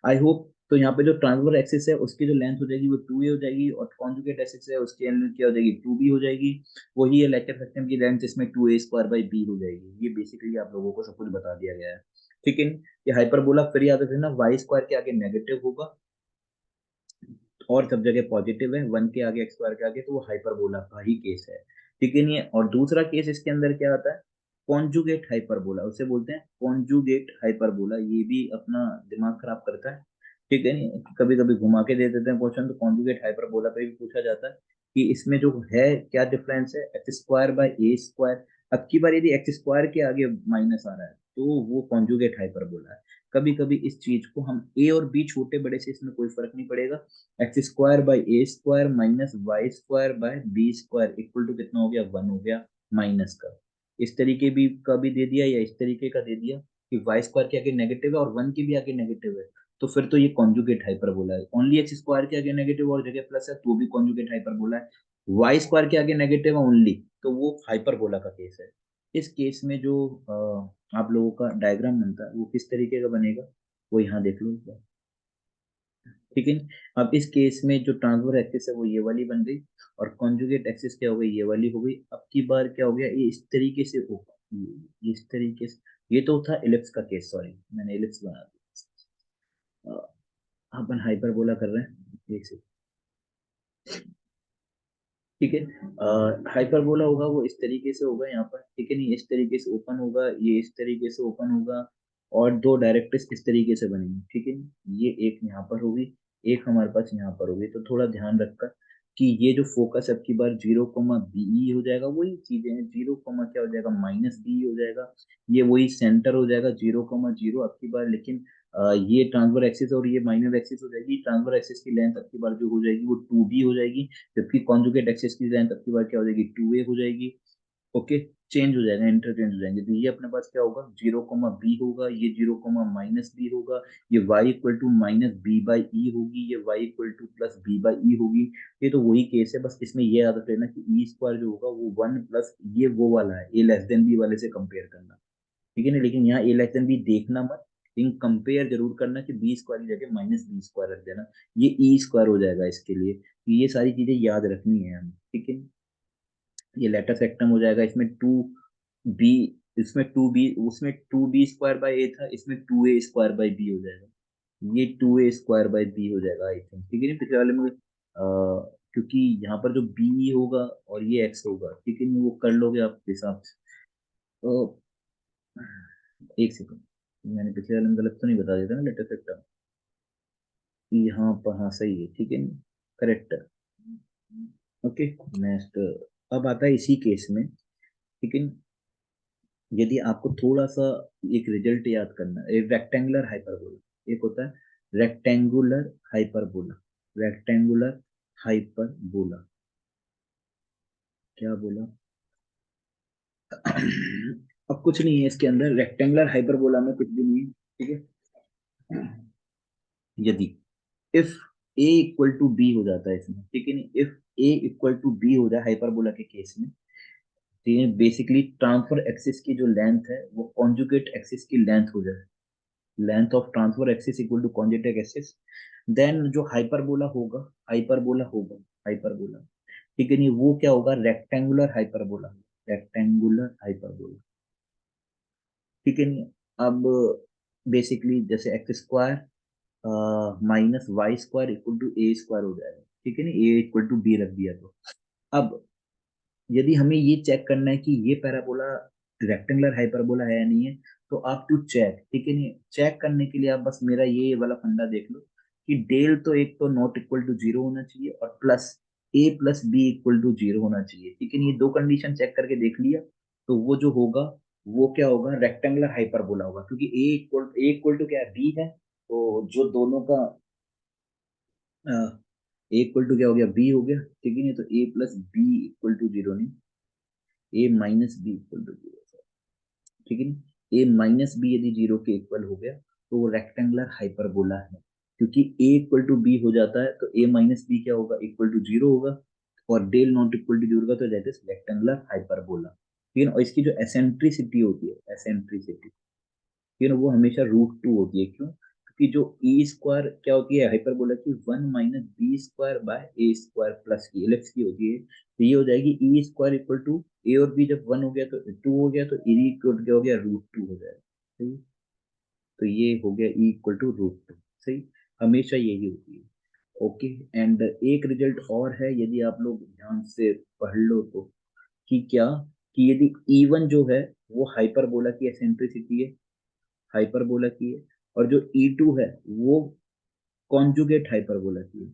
आई होप, तो यहाँ पे जो ट्रांसफर एक्सिस है उसकी जो लेंथ हो जाएगी वो टू ए हो जाएगी, और कॉन्जुगेट एक्सिस है उसकी लेंथ क्या हो जाएगी, टू बी हो जाएगी, वही है लेक्चर सिस्टम की लेंथ, इसमें two a square by b हो जाएगी। ये बेसिकली आप लोगों को सब कुछ बता दिया गया है, ठीक है। ये हाइपरबोला फिर याद रखना, वाई स्क्वायर के आगे नेगेटिव होगा और सब जगह पॉजिटिव है, वन के आगे एक्स स्क्वायर के आगे, तो वो हाइपरबोला का ही केस है, ठीक है नहीं है। और दूसरा केस इसके अंदर क्या आता है, कॉन्जुगेट हाइपरबोला, उसे बोलते हैं कॉन्जुगेट हाइपरबोला, ये भी अपना दिमाग खराब करता है, ठीक है नहीं, कभी कभी घुमा के दे देते हैं क्वेश्चन, तो कॉन्जुगेट हाइपरबोला पे भी पूछा जाता है कि इसमें जो है क्या डिफरेंस है, x square by a square, अब की बार यदि एक्स स्क्वायर के आगे माइनस आ रहा है तो वो कॉन्जुगेट हाइपरबोला है। कभी कभी इस चीज को हम ए और बी छोटे बड़े से इसमें कोई फर्क नहीं पड़ेगा, x square by a square minus y square by b square equal to कितना हो गया, वन हो गया माइनस का। इस तरीके भी का भी दे दिया या इस तरीके का दे दिया कि वाई स्क्वायर के आगे नेगेटिव है और वन के भी आगे नेगेटिव है, तो फिर तो ये कॉन्जुगेट हाइपरबोला है। ओनली एक्स स्क्वायर के आगे नेगेटिव और जगह प्लस है तो भी कॉन्जुगेट हाइपरबोला है, वाई स्क्वायर के आगे नेगेटिव है ओनली, तो वो हाइपरबोला का केस है। इस केस में जो आप लोगों का डायग्राम बनता है वो किस तरीके का बनेगा, वो यहाँ देख लो एक बार, ठीक है। अब इस केस में जो ट्रांसफर एक्सिस है वो ये वाली बन गई, और कॉन्जुगेट एक्सिस क्या हो गई, ये वाली हो गई। अब की बार क्या हो गया, ये इस तरीके से होगा, ये इस तरीके से, ये तो था एलिप्स का केस, सॉरी मैंने एलिप्स बना दिया, अपन हाइपरबोला कर रहे हैं एक से, ठीक है। हाइपरबोला होगा वो इस तरीके से होगा यहाँ पर, ठीक है नहीं, इस तरीके से ओपन होगा, ये इस तरीके से ओपन होगा, और दो डायरेक्ट्रिक्स इस तरीके से बनेंगी, ठीक है। ये एक यहाँ पर होगी, एक हमारे पास यहाँ पर होगी, तो थोड़ा ध्यान रखकर कि ये जो फोकस अब की बार जीरो कोमा बी हो जाएगा, वही चीजें हैं, जीरो कोमा क्या हो जाएगा, माइनस बी हो जाएगा, ये वही सेंटर हो जाएगा जीरो कोमा जीरो अब की बार, लेकिन ये ट्रांसफर एक्सिस और ये माइनर एक्सिस हो जाएगी, ट्रांसफर एक्सिस की लेंथ अब की बार जो हो जाएगी वो टू बी हो जाएगी, जबकि कॉन्जुगेट एक्सिस की लेंथ अब की बार क्या हो जाएगी, टू ए हो जाएगी, ओके। चेंज हो जाएगा, इंटरचेंज हो जाएंगे। तो ये अपने पास क्या होगा, 0, बी होगा, ये 0, होगा, ये y equal to minus b by e होगी, ये y equal to plus b by e होगी। ये तो वही केस है, बस इसमें ये याद रख लेना कि ई स्क्वायर जो होगा वो 1 प्लस ये वो वाला है, ए लेस देन बी वाले से कंपेयर करना, ठीक है ना। लेकिन यहाँ ए लेस देन बी देखना मत, लेकिन कंपेयर जरूर करना कि बी स्क्वायर की जगह माइनस बी स्क्वायर रख देना, ये ई स्क्वायर हो जाएगा इसके लिए। तो ये सारी चीजें याद रखनी है हमें, ठीक है। ये लेटर सेक्टम हो जाएगा, इसमें टू बी, इसमें टू बी, उसमें two b square by a था, इसमें two a square by b हो जाएगा, ये two a square by b हो जाएगा आई थिंक, ठीक है ना। पिछले वाले में क्योंकि यहाँ पर जो बी होगा और ये एक्स होगा, ठीक है ना, वो कर लोगे आप हिसाब से। तो एक सेकंड, मैंने पिछले वाले में गलत तो नहीं बता दिया था ना लेटर सेक्टम, यहाँ पर हाँ सही है, ठीक है ना, करेक्ट है। ओके, नेक्स्ट अब आता है इसी केस में, ठीक है। यदि आपको थोड़ा सा एक रिजल्ट याद करना है, एक रेक्टेंगुलर हाइपरबोला, एक होता है रेक्टेंगुलर हाइपरबोला, रेक्टेंगुलर हाइपरबोला, क्या बोला? अब कुछ नहीं है इसके अंदर, रेक्टेंगुलर हाइपरबोला में कुछ भी नहीं है, ठीक है। यदि if a equal to b हो जाता है इसमें, ठीक है नहीं, if a equal to b हो जाए हाइपरबोला के केस में, तो ये बेसिकली ट्रांसफर एक्सिस की जो लेंथ है वो कॉन्जुगेट एक्सिस की लेंथ हो जाए, length of transverse axis equal to conjugate axis, then जो हाइपरबोला होगा, हाइपरबोला होगा, हाइपरबोला, ठीक है नहीं, वो क्या होगा, रेक्टेंगुलर हाइपरबोला, रेक्टेंगुलर हाइपरबोला, ठीक है नहीं। अब बेसिकली जैसे x square minus y square equal to a square हो जाएगा, ठीक है ना, ए इक्वल टू बी रख दिया तो। अब यदि हमें ये चेक करना है कि ये पैराबोला रेक्टेंगुलर हाइपरबोला है या नहीं है, तो आप टू चेक, ठीक है नहीं, चेक करने के लिए आप बस मेरा ये वाला फंडा देख लो कि डेल तो एक तो नॉट इक्वल टू जीरो होना चाहिए और plus a plus b equal to zero होना चाहिए, ठीक है नहीं, ये दो कंडीशन चेक करके देख लिया, तो वो जो होगा वो क्या होगा, रेक्टेंगुलर हाइपरबोला होगा, क्योंकि ए इक्वल टू क्या है, बी है, तो जो दोनों का ए इक्वल टू क्या हो गया, बी हो गया, ठीक है नहीं, तो a plus b equal to zero नहीं, a minus b equal to zero, ठीक है ना। ए माइनस बी यदि जीरो के इक्वल हो गया तो वो रेक्टेंगुलर हाइपरबोला है, क्योंकि ए इक्वल टू बी हो जाता है तो ए माइनस बी क्या होगा, इक्वल टू जीरो होगा, और del not equal to zero होगा, तो दैट इज रेक्टेंगुलर हाइपरबोला, ठीक है ना। और इसकी जो एसेंट्रिसिटी होती है, एसेंट्रिसिटी, ये ना वो हमेशा रूट 2 होती है, क्यों, क्योंकि जो ई स्क्वायर क्या होती है हाइपरबोला की, 1 - b square by a square plus की एलिप्स की होती है, तो ये हो जाएगी e square equal to a और बी जब 1 हो गया तो 2 हो गया, तो ई इक्वल क्या हो गया, रूट 2 हो जाएगा, सही। तो ये हो गया ई इक्वल टू रूट 2, सही, हमेशा यही होती है। ओके, एंड एक रिजल्ट और है, यदि आप लोग ध्यान से पढ़ लो तो, कि क्या, कि यदि E1 जो है वो हाइपरबोला की एसेंट्रिसिटी है, हाइपरबोला की है, और जो E2 है वो कॉन्जुगेट हाइपरबोला की है,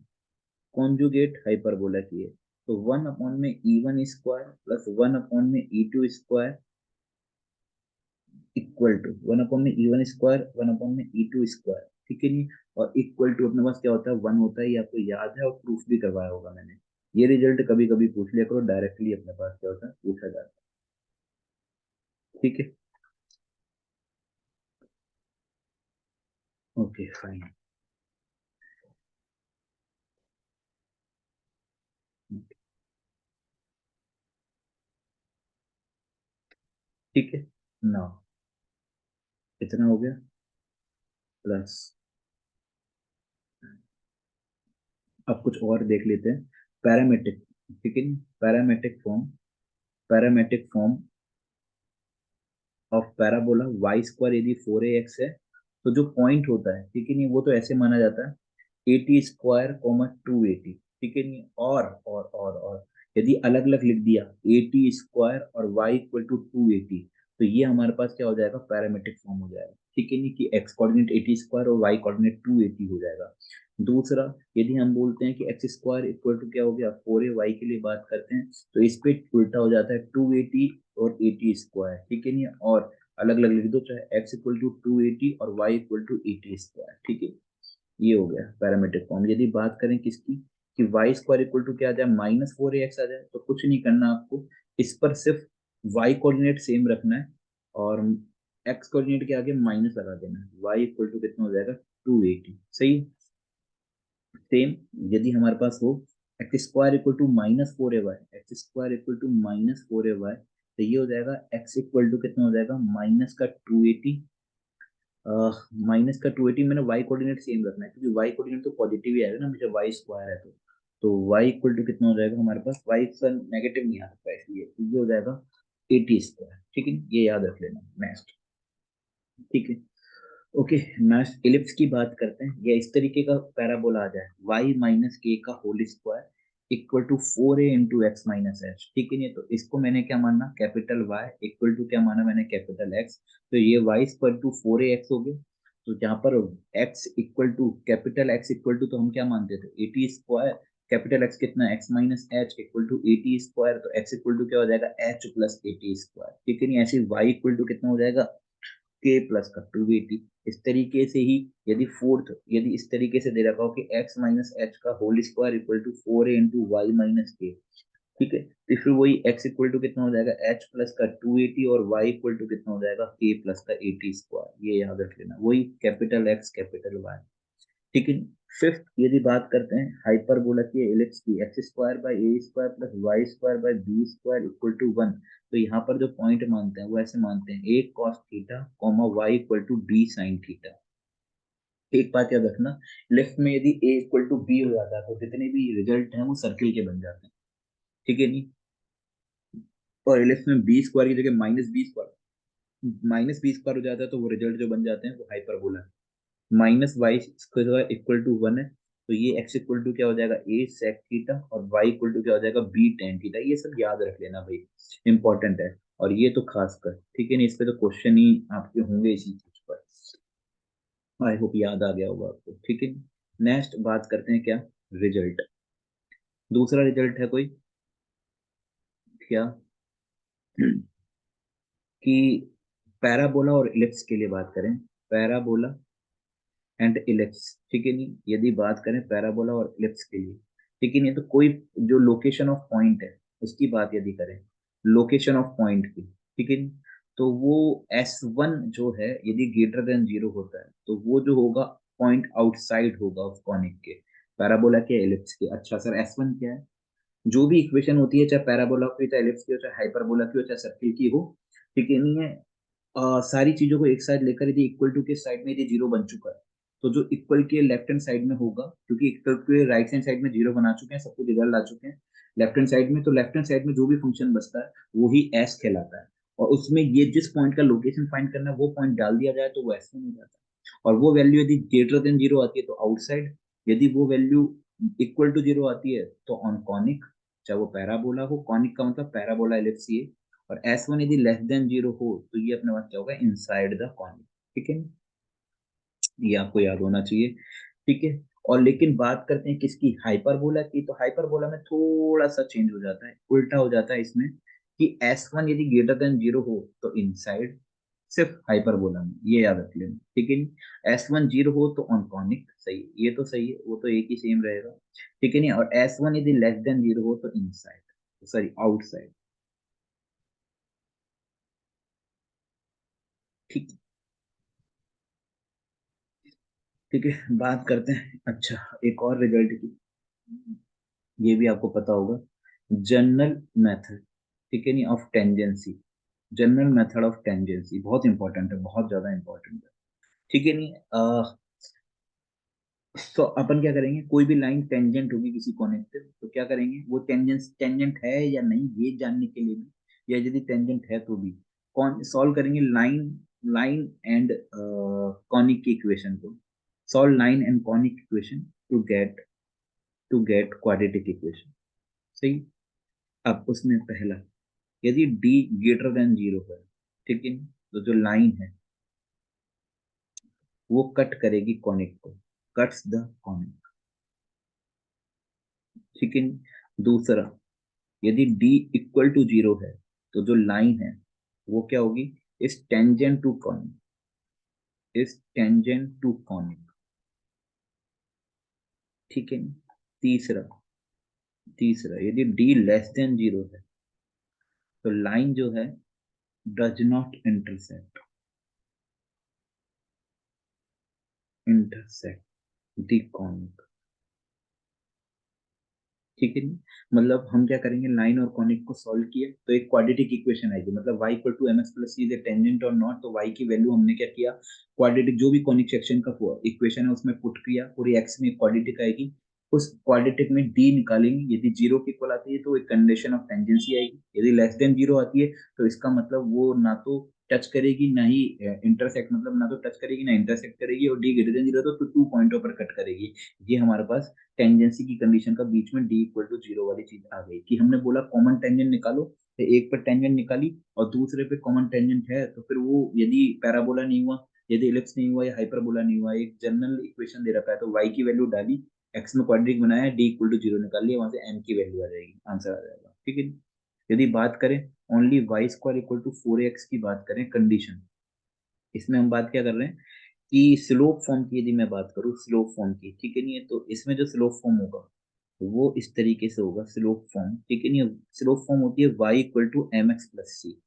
कॉन्जुगेट हाइपरबोला की है, तो 1 अपॉन में E1 स्क्वायर प्लस 1 अपॉन में E2 square equal to 1 upon में E1 स्क्वायर 1 अपॉन में E2 स्क्वायर, ठीक है नहीं, और इक्वल टू अपने पास क्या होता है, 1 होता है, ये आपको याद है और प्रूफ भी करवाया होगा मैंने। ये रिजल्ट कभी कभी पूछ लिया करो, डायरेक्टली अपने पास क्या होता है, पूछा जाता है, ठीक है। ओके फाइन, ठीक है ना, इतना हो गया, प्लस अब कुछ और देख लेते हैं, पैरामेट्रिक, ठीक है, parametric form, parametric form of parabola y square यदि 4ax है, तो जो पॉइंट होता है, ठीक है नहीं, वो तो ऐसे माना जाता है, 80 स्क्वायर 280, ठीक है नहीं, और यदि अलग अलग लिख दिया 80 स्क्वायर और y इक्वल टू 280, तो ये हमारे पास क्या हो जाएगा, पैरामेट्रिक फॉर्म हो जाएगा, ठीक है नहीं, कि x कोऑर्डिनेट 80 स्क्वायर और y कोऑर्डिनेट 280 हो जाएगा। दूसरा, यदि हम बोलते हैं कि एक्स स्क्वायर इक्वल टू क्या हो गया, 4a, y के लिए बात करते हैं तो इस पे उल्टा हो जाता है 280 और 80 स्क्वायर, ठीक है नहीं, और अलग अलग लिख दो, चाहे x इक्वल टू 280 और y इक्वल टू 80 स्क्वायर, ठीक है। ये हो गया पैरामीट्रिक फॉर्म। यदि बात करें किसकी, कि वाई स्क्वायर इक्वल टू क्या आ जाए, -4ax आ जाए, तो कुछ नहीं करना आपको, इस पर सिर्फ वाई कोऑर्डिनेट सेम रखना है और एक्स कोऑर्डिनेट के आगे माइनस लगा देना है। वाई इक्वल टू कितना हो जाएगा 280, सही। सेम यदि हमारे पास हो x square equal to -4 y, x square equal to -4 y, तो ये हो जाएगा एक्स इक्वल टू कितना हो जाएगा माइनस का 280, माइनस का 280 मैंने वाई कोऑर्डिनेट सेम रखना है क्योंकि वाई कोऑर्डिनेट तो पॉजिटिव ही आएगा ना, मुझे वाई स्क्वायर है तो वाई इक्वल टू कितना हो जाएगा हमारे पास, वाई का नेगेटिव नहीं आ सकता इसलिए तो ये हो जाएगा 80 स्क्वायर, ठीक है, ये याद रख लेना नेक्स्ट। ठीक है, ओके। नेक्स्ट इलिप्स की बात करते हैं, या इस तरीके का पैराबोला आ जाए y माइनस के का whole square equal to 4a into x minus h, ठीक है नहीं, तो इसको मैंने क्या मानना, कैपिटल y इक्वल टू क्या माना मैंने, कैपिटल x, तो ये y इक्वल टू 4ax हो गया। तो जहां पर x equal to capital x equal to, तो हम क्या मानते थे 80 स्क्वायर, कैपिटल x कितना x minus h equal to 80 square, तो x इक्वल टू क्या हो जाएगा h प्लस 80 स्क्वायर, ठीक है नहीं, ऐसे y इक्वल टू कितना हो जाएगा के प्लस का 280। इस तरीके से ही यदि फोर्थ, यदि इस तरीके से दे रखा हो कि x माइनस एच का whole square equal to 4a into y minus k, ठीक है, तो फिर वही x इक्वल टू कितना हो जाएगा h प्लस का 280 और y इक्वल टू कितना हो जाएगा k प्लस का 80 स्क्वायर, ये याद रख लेना, वही कैपिटल x कैपिटल y, ठीक है। फिफ्थ यदि बात करते हैं हाइपरबोला की एलिप्स की, x square by a square plus y square by b square equal to 1, तो यहाँ पर जो पॉइंट मानते हैं वो ऐसे मानते हैं a cos theta comma y equal to b sine theta. एक बात याद रखना, लेफ्ट में यदि ए इक्वल टू बी हो जाता है तो जितने भी रिजल्ट हैं वो सर्किल के बन जाते हैं, ठीक है नहीं, और लेफ्ट में बी स्क्वायर की जगह माइनस बी स्क्वायर हो जाता है तो वो रिजल्ट जो बन जाते हैं वो हाइपरबोला है। Minus y square equal to 1 है, तो ये एक्स इक्वल टू क्या हो जाएगा ए सेक थीटा और वाई इक्वल टू क्या हो जाएगा बी टेन थीटा, ये सब याद रख लेना भाई, इंपॉर्टेंट है। और ये तो खासकर, ठीक है ना, इस पे तो क्वेश्चन ही आपके होंगे इसी चीज पर, आई होप याद आ गया होगा आपको, ठीक है। नेक्स्ट बात करते हैं क्या, रिजल्ट। दूसरा रिजल्ट है कोई क्या कि पैराबोला और इलिप्स के लिए बात करें, पैराबोला एंड इलिप्स, ठीक है नहीं, यदि बात करें पैराबोला और इलिप्स के लिए, ठीक है नहीं, तो कोई जो लोकेशन ऑफ पॉइंट है उसकी बात यदि करें, लोकेशन ऑफ पॉइंट की, ठीक है नहीं, तो वो S1 जो है यदि ग्रेटर देन 0 होता है तो वो जो होगा पॉइंट आउटसाइड होगा उस कॉनिक के, पैराबोला के एलिप्स के। अच्छा सर S1 क्या है, जो भी इक्वेशन होती है चाहे पैराबोला की, चाहे एलिप्स की हो, चाहे हाइपरबोला की हो, चाहे सर्किल की हो, ठीक है नहीं है, सारी चीजों को एक साइड लेकर यदि इक्वल टू के साइड में यदि जीरो बन चुका है तो जो इक्वल के लेफ्ट हैंड साइड में होगा, क्योंकि इक्वल के राइट हैंड साइड में जीरो बना चुके हैं, सब कुछ रिजल्ट ला चुके हैं लेफ्ट हैंड साइड में, तो लेफ्ट हैंड साइड में जो भी फंक्शन बचता है वही एस कहलाता है। और उसमें ये जिस पॉइंट का लोकेशन फाइंड करना है वो पॉइंट डाल दिया जाए तो वो एस में हो जाता है। और वो वैल्यू यदि ग्रेटर देन जीरो आती है तो आउटसाइड, यदि वो वैल्यू इक्वल टू जीरो आती है तो ऑन कॉनिक, चाहे वो पैराबोला हो, कॉनिक का मतलब पैराबोला एलिप्स, और S1 यदि लेस देन जीरो हो तो ये अपने पास क्या होगा, इनसाइड द कॉर्नर, ठीक है, ये आपको याद होना चाहिए, ठीक है। और लेकिन बात करते हैं किसकी, हाइपरबोला की, तो हाइपरबोला में थोड़ा सा चेंज हो जाता है, उल्टा हो जाता है इसमें कि S1 यदि ग्रेटर देन जीरो हो तो इनसाइड, सिर्फ हाइपरबोला में, ये याद रख लेना, ठीक है। S1 जीरो हो तो ऑन कॉनिक, सही, ये तो सही है, वो तो एक ही सेम रहेगा, ठीक है नहीं, और S1 यदि लेस देन जीरो हो तो इनसाइड, सॉरी आउटसाइड, ठीक, ठीक है। बात करते हैं अच्छा एक और रिजल्ट की, ये भी आपको पता होगा, जनरल मेथड, ठीक है नहीं, of tangency, general method of tangency बहुत इंपॉर्टेंट है, बहुत ज्यादा इंपॉर्टेंट है, ठीक है नहीं, तो अपन क्या करेंगे, कोई भी लाइन टेंजेंट होगी किसी कॉर्नर पे तो क्या करेंगे, वो टेंजेंट है या नहीं ये जानने के लिए भी, या यदि टेंजेंट है तो भी कौन सॉल्व करेंगे लाइन, लाइन एंड कॉनिक की इक्वेशन को, solve line and conic equation to get quadratic equation, सही। अब उसमें पहला, यदि d ग्रेटर देन जीरो है, ठीक है, तो जो लाइन है वो कट करेगी कॉनिक को, कट्स द कॉनिक, ठीक है। दूसरा, यदि d इक्वल टू जीरो है तो जो लाइन है वो क्या होगी, इस टेंजेंट टू कॉनिक, इस टेंजेंट टू कॉनिक, ठीक है। तीसरा, तीसरा यदि d लेस देन जीरो है तो लाइन जो है does not intersect the conic. ठीक है नहीं, मतलब हम क्या करेंगे, लाइन और कॉनिक को सॉल्व किया तो एक क्वाड्रेटिक इक्वेशन आएगी, मतलब y equal to m x plus c is a tangent or not, तो y की वैल्यू हमने क्या किया, क्वाड्रेटिक जो भी कॉनिक सेक्शन का इक्वेशन है उसमें पुट किया, पूरी x में क्वाड्रेटिक आएगी, उस क्वाड्रेटिक में d निकालेंगे, यदि जीरो की इक्वल आती है तो एक कंडीशन ऑफ टेंजेंसी आएगी, यदि लेस देन जीरो आती है तो इसका मतलब वो ना तो टच करेगी ना ही इंटरसेक्ट, मतलब ना तो टच करेगी ना इंटरसेक्ट करेगी, और d ग्रेटर देन जीरो तो टू पॉइंटों पर कट करेगी। ये हमारे पास टेंजेंसी की कंडीशन का बीच में डी इक्वल टू जीरो वाली चीज आ गई, कि हमने बोला कॉमन टेंजेंट निकालो, तो एक पर टेंजेंट निकाली और दूसरे पे कॉमन टेंजेंट है, तो फिर वो यदि पैराबोला नहीं हुआ, यदि इलिप्स नहीं हुआ या हाइपरबोला नहीं हुआ, एक जनरल इक्वेशन दे रखा है, तो y की वैल्यू डाली, x में क्वाड्रेटिक बनाया, डी इक्वल टू जीरो निकाल लिया, वहां से m की वैल्यू आ जाएगी, आंसर आ जाएगा। ठीक है। यदि बात करें only y square equal to four x की बात करें कंडीशन, इसमें हम बात क्या कर रहे हैं कि स्लोप फॉर्म की, यदि मैं बात करूँ स्लोप फॉर्म की, ठीक है नहीं है, तो इसमें जो स्लोप फॉर्म होगा तो वो इस तरीके से होगा स्लोप फॉर्म, ठीक है नहीं, स्लोप फॉर्म होती है y equal to m x plus c.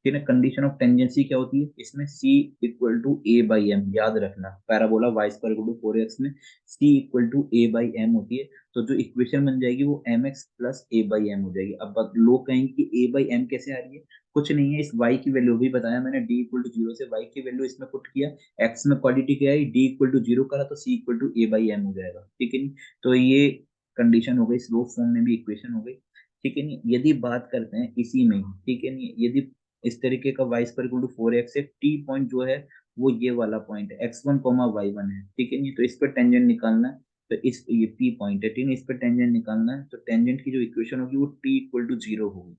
ठीक है ना, कंडीशन ऑफ टेंजेंसी क्या होती है इसमें, c equal to a by m, याद रखना parabola y square equal to four x में c equal to a by m होती है, तो जो इक्वेशन बन जाएगी वो m x plus a by m हो जाएगी। अब लोग कहेंगे कि ए बाई एम कैसे आ रही है, कुछ नहीं है, इस y की वैल्यू भी बताया मैंने, d इक्वल टू जीरो से y की वैल्यू इसमें पुट किया, x में क्वांटिटी क्या है, d इक्वल टू जीरो करा तो c equal to a by m हो जाएगा। ठीक है नहीं, तो ये कंडीशन हो गई, स्लोप फॉर्म में भी इक्वेशन हो गई। ठीक है नहीं, यदि बात करते हैं इसी में, ठीक है नहीं, यदि इस तरीके का y square equal to four x है, टी पॉइंट जो है वो ये वाला पॉइंट है, x one comma y one है, ठीक है नहीं, तो इस पर टेंजेंट निकालना है, तो इस ये पी पॉइंट है, ठीक है, इस पर टेंजेंट निकालना है, तो टेंजेंट की जो इक्वेशन होगी वो टी इक्वल टू जीरो होगी।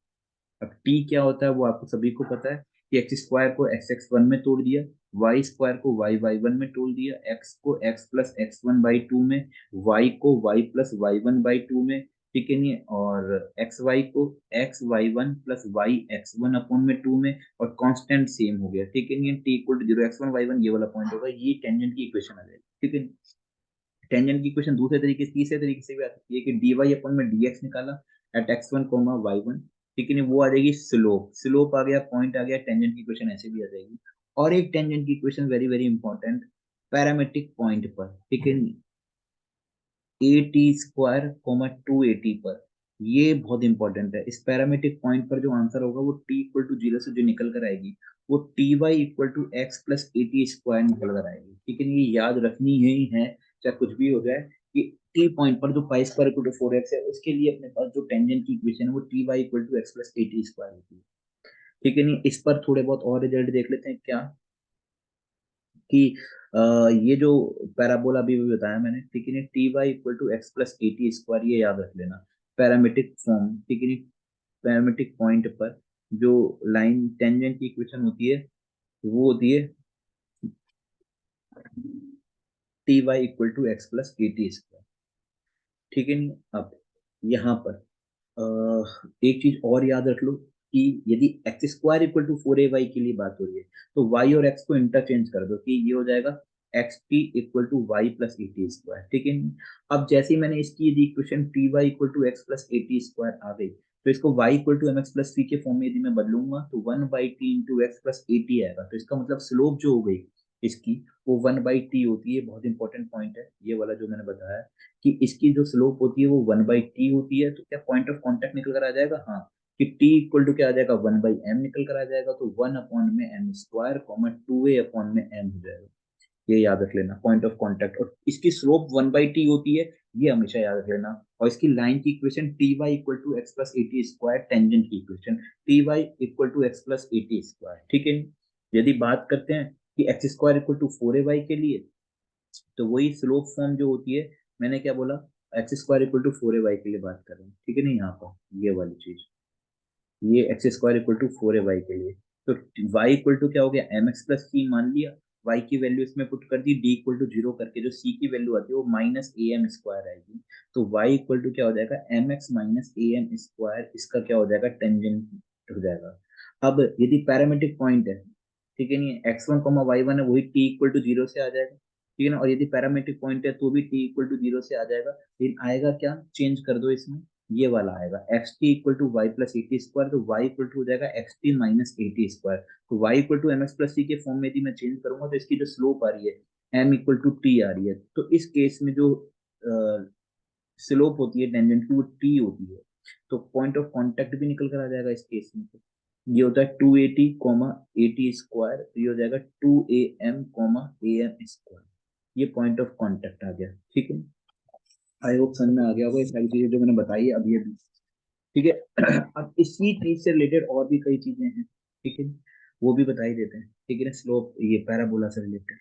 अब टी क्या होता है वो आपको सभी को पता है, कि एक्स स्क्वायर को एक्स एक्स वन में तोड़ दिया, वाई स्क्वायर को वाई वाई वन में तोड़ दिया, एक्स को x plus x one by two में, वाई को y plus y one by two में, ठीक है नहीं, और एक्स वाई को x y one plus y x one upon में टू में, और कांस्टेंट सेम हो गया, ठीक है नहीं, t equal to zero x one Y one ये वाला पॉइंट होगा, ये टेंजेंट की इक्वेशन आ जाएगी। ठीक है, टेंजेंट की इक्वेशन दूसरे तरीके से, तीसरे तरीके से भी आ सकती है, कि डी वाई अपन में डी एक्स निकाला at x one comma y one, ठीक है नहीं, वो आ जाएगी स्लोप, स्लोप आ गया, पॉइंट आ गया, टेंजेंट की इक्वेशन ऐसे भी आ जाएगी। और एक टेंजेंट की equation very very important, parametric point पर, ठीक है, a T square comma two a T पर, ये बहुत इंपॉर्टेंट है, इस पैरामेट्रिक पॉइंट पर जो आंसर होगा वो टी इक्वल टू जीरो से जो निकल कर आएगी वो t Y equal to x plus A T square निकल कर आएगी। ठीक है, ये याद रखनी ही है, चाहे कुछ भी हो जाए, कि टी पॉइंट पर जो y square equal to four x है उसके लिए अपने पास जो टेंजेंट की इक्वेशन है वो t Y equal to x plus A T square होती है। ठीक है नहीं, इस पर थोड़े बहुत और रिजल्ट देख लेते हैं क्या, कि ये जो पैराबोला भी बताया मैंने, ठीक है नहीं, t Y equal to x plus A T square, ये याद रख लेना, पैरामेट्रिक फॉर्म, ठीक है नहीं, पैरामेट्रिक पॉइंट पर जो लाइन टेंजेंट की इक्वेशन होती है वो होती है T Y equal to x plus A T square. ठीक है नहीं, अब यहाँ पर एक चीज और याद रख लो, कि यदि x square equal to four a y के लिए बात हो रही है, तो वाई और एक्स को इंटरचेंज कर दो, कि ये हो जाएगा x t equal to y plus A T square. ठीक है, अब जैसे ही मैंने इसकी यदि equation t Y equal to x plus A T square आ गई, तो इसको y equal to m x plus c के फॉर्म में यदि मैं बदलूंगा तो one by t into x plus A t आएगा, तो इसका मतलब स्लोप जो हो गई इसकी वो वन बाई टी होती है, बहुत इंपॉर्टेंट पॉइंट है ये वाला जो मैंने बताया, कि इसकी जो स्लोप होती है वो वन बाई टी होती है, तो क्या पॉइंट ऑफ कांटेक्ट निकल कर आ जाएगा, हाँ, कि टी इक्वल टू क्या आ जाएगा, वन बाई एम निकल कर आ जाएगा, तो वन अपॉन में एम स्क्वायर कॉमा टू ए अपॉन में एम हो जाएगा। ये याद रख लेना पॉइंट ऑफ कांटेक्ट, और इसकी स्लोप वन बाई टी होती है, ये हमेशा याद रख लेना। और इसकी लाइन की equation t Y equal to x plus A T square, tangent की equation t Y equal to x plus A T square. ठीक है, यदि बात करते हैं कि x square equal to four a y के लिए, तो वही स्लोप फॉर्म जो होती है, मैंने क्या बोला, x square equal to four a y के लिए बात कर रहे हैं, ठीक है ना, यहाँ पर ये वाली चीज, ये x square equal to four a y के लिए, तो वाई इक्वल टू क्या हो गया, एम एक्स प्लस सी मान लिया, वाई की वैल्यू इसमें पुट कर दी, डी इक्वल टू जीरो करके जो सी की वैल्यू आती है वो माइनस ए एम स्क्वायर आएगी, तो वाई इक्वल टू क्या हो जाएगा, m x minus a m square, इसका क्या हो जाएगा, टेंजेंट हो जाएगा। अब यदि पैरामेट्रिक पॉइंट है, ठीक है नहीं, x one comma y one है, वही टी इक्वल टू जीरो से आ जाएगा, ठीक है ना, और यदि पैरामेट्रिक पॉइंट है तो भी टी इक्वल टू जीरो से आ जाएगा, लेकिन आएगा क्या, चेंज कर दो इसमें, ये वाला आएगा x t equal to y plus A T square, तो वाई इक्वल टू हो जाएगा x t minus a T square. तो y equal to m x plus c के फॉर्म में यदि मैं चेंज करूंगा तो इसकी जो स्लोप आ रही है एम इक्वल टू टी आ रही है, तो इस केस में जो स्लोप होती है टेंजेंट की वो टी होती है, तो पॉइंट ऑफ कांटेक्ट भी निकल कर आ जाएगा इस केस में। तो ये होता है two a t comma a T square, तो ये हो जाएगा two a m comma a m square. ये पॉइंट ऑफ कांटेक्ट आ गया, ठीक है। आई होप समझ में आ गया होगा ये सारी चीजें जो मैंने बताई है अब ये भी, ठीक है। अब इसी चीज से रिलेटेड और भी कई चीजें हैं, ठीक है, वो भी बता ही देते हैं, ठीक है ना, स्लोप ये पैराबोला से रिलेटेड,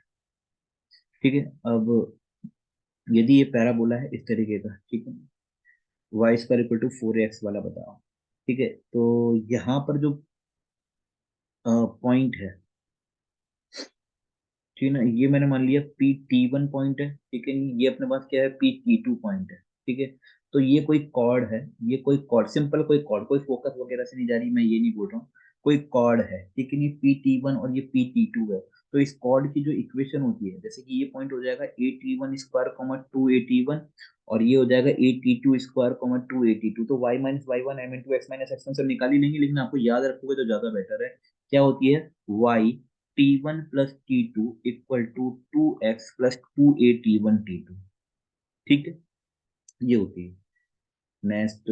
ठीक है। अब यदि ये पैराबोला है इस तरीके का, ठीक है, y square equal to four x वाला बताओ, ठीक है, तो यहाँ पर जो पॉइंट है, ठीक है ना, ये मैंने मान लिया पी टी वन पॉइंट है, ठीक है, ये अपने पास क्या है पी टी टू पॉइंट है, ठीक है। तो ये कोई कॉर्ड है, ये कोई कॉर्ड सिंपल कोई कॉर्ड, कोई फोकस वगैरह से नहीं जा रही, मैं ये नहीं बोल रहा हूँ, कोई कॉर्ड है, ठीक है, ये पी टी वन और ये पी टी टू है। तो इस कॉर्ड की जो इक्वेशन होती है, जैसे कि ये पॉइंट हो जाएगा a t one square comma two a t one, और ये हो जाएगा a t two square comma two a t two, तो y minus y one m into x minus x one सब निकाल ही लेंगे, लेकिन आपको याद रखोगे तो ज्यादा बेटर है। क्या होती है y t one plus t two equal to two x plus two a t one t two, ठीक है, ये होती है। नेक्स्ट,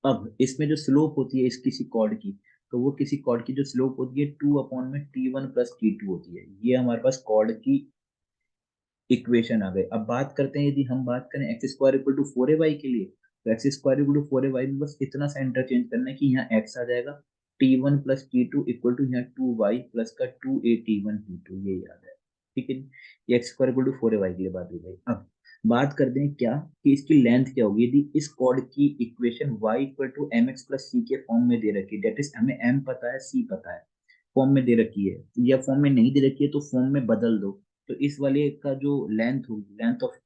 अब इसमें जो स्लोप होती है इस किसी कॉर्ड की, तो वो किसी कॉर्ड की जो स्लोप होती है टू अपॉन में t one plus t two होती है, ये हमारे पास कॉर्ड की इक्वेशन आ गई। अब बात करते हैं, यदि हम बात करें x square equal to four a y के लिए, तो x square equal to four a y में बस इतना सा इंटरचेंज करना है कि यहाँ एक्स आ जाएगा, t one plus t two equal to यहाँ टू वाई प्लस का two a t one t two, ये याद है, ठीक है। ये x square equal to four a y के लिए बात हो गई। अब बात करते हैं क्या कि इसकी लेंथ क्या होगी, यदि इस कॉर्ड की equation y equal to m x plus c के फॉर्म में दे रखी है, डेट इज हमें m पता है c पता है, फॉर्म में दे रखी है, या फॉर्म में नहीं दे रखी है तो फॉर्म में बदल दो, तो इस वाले का जो लेंथ होगी, लेंथ ऑफ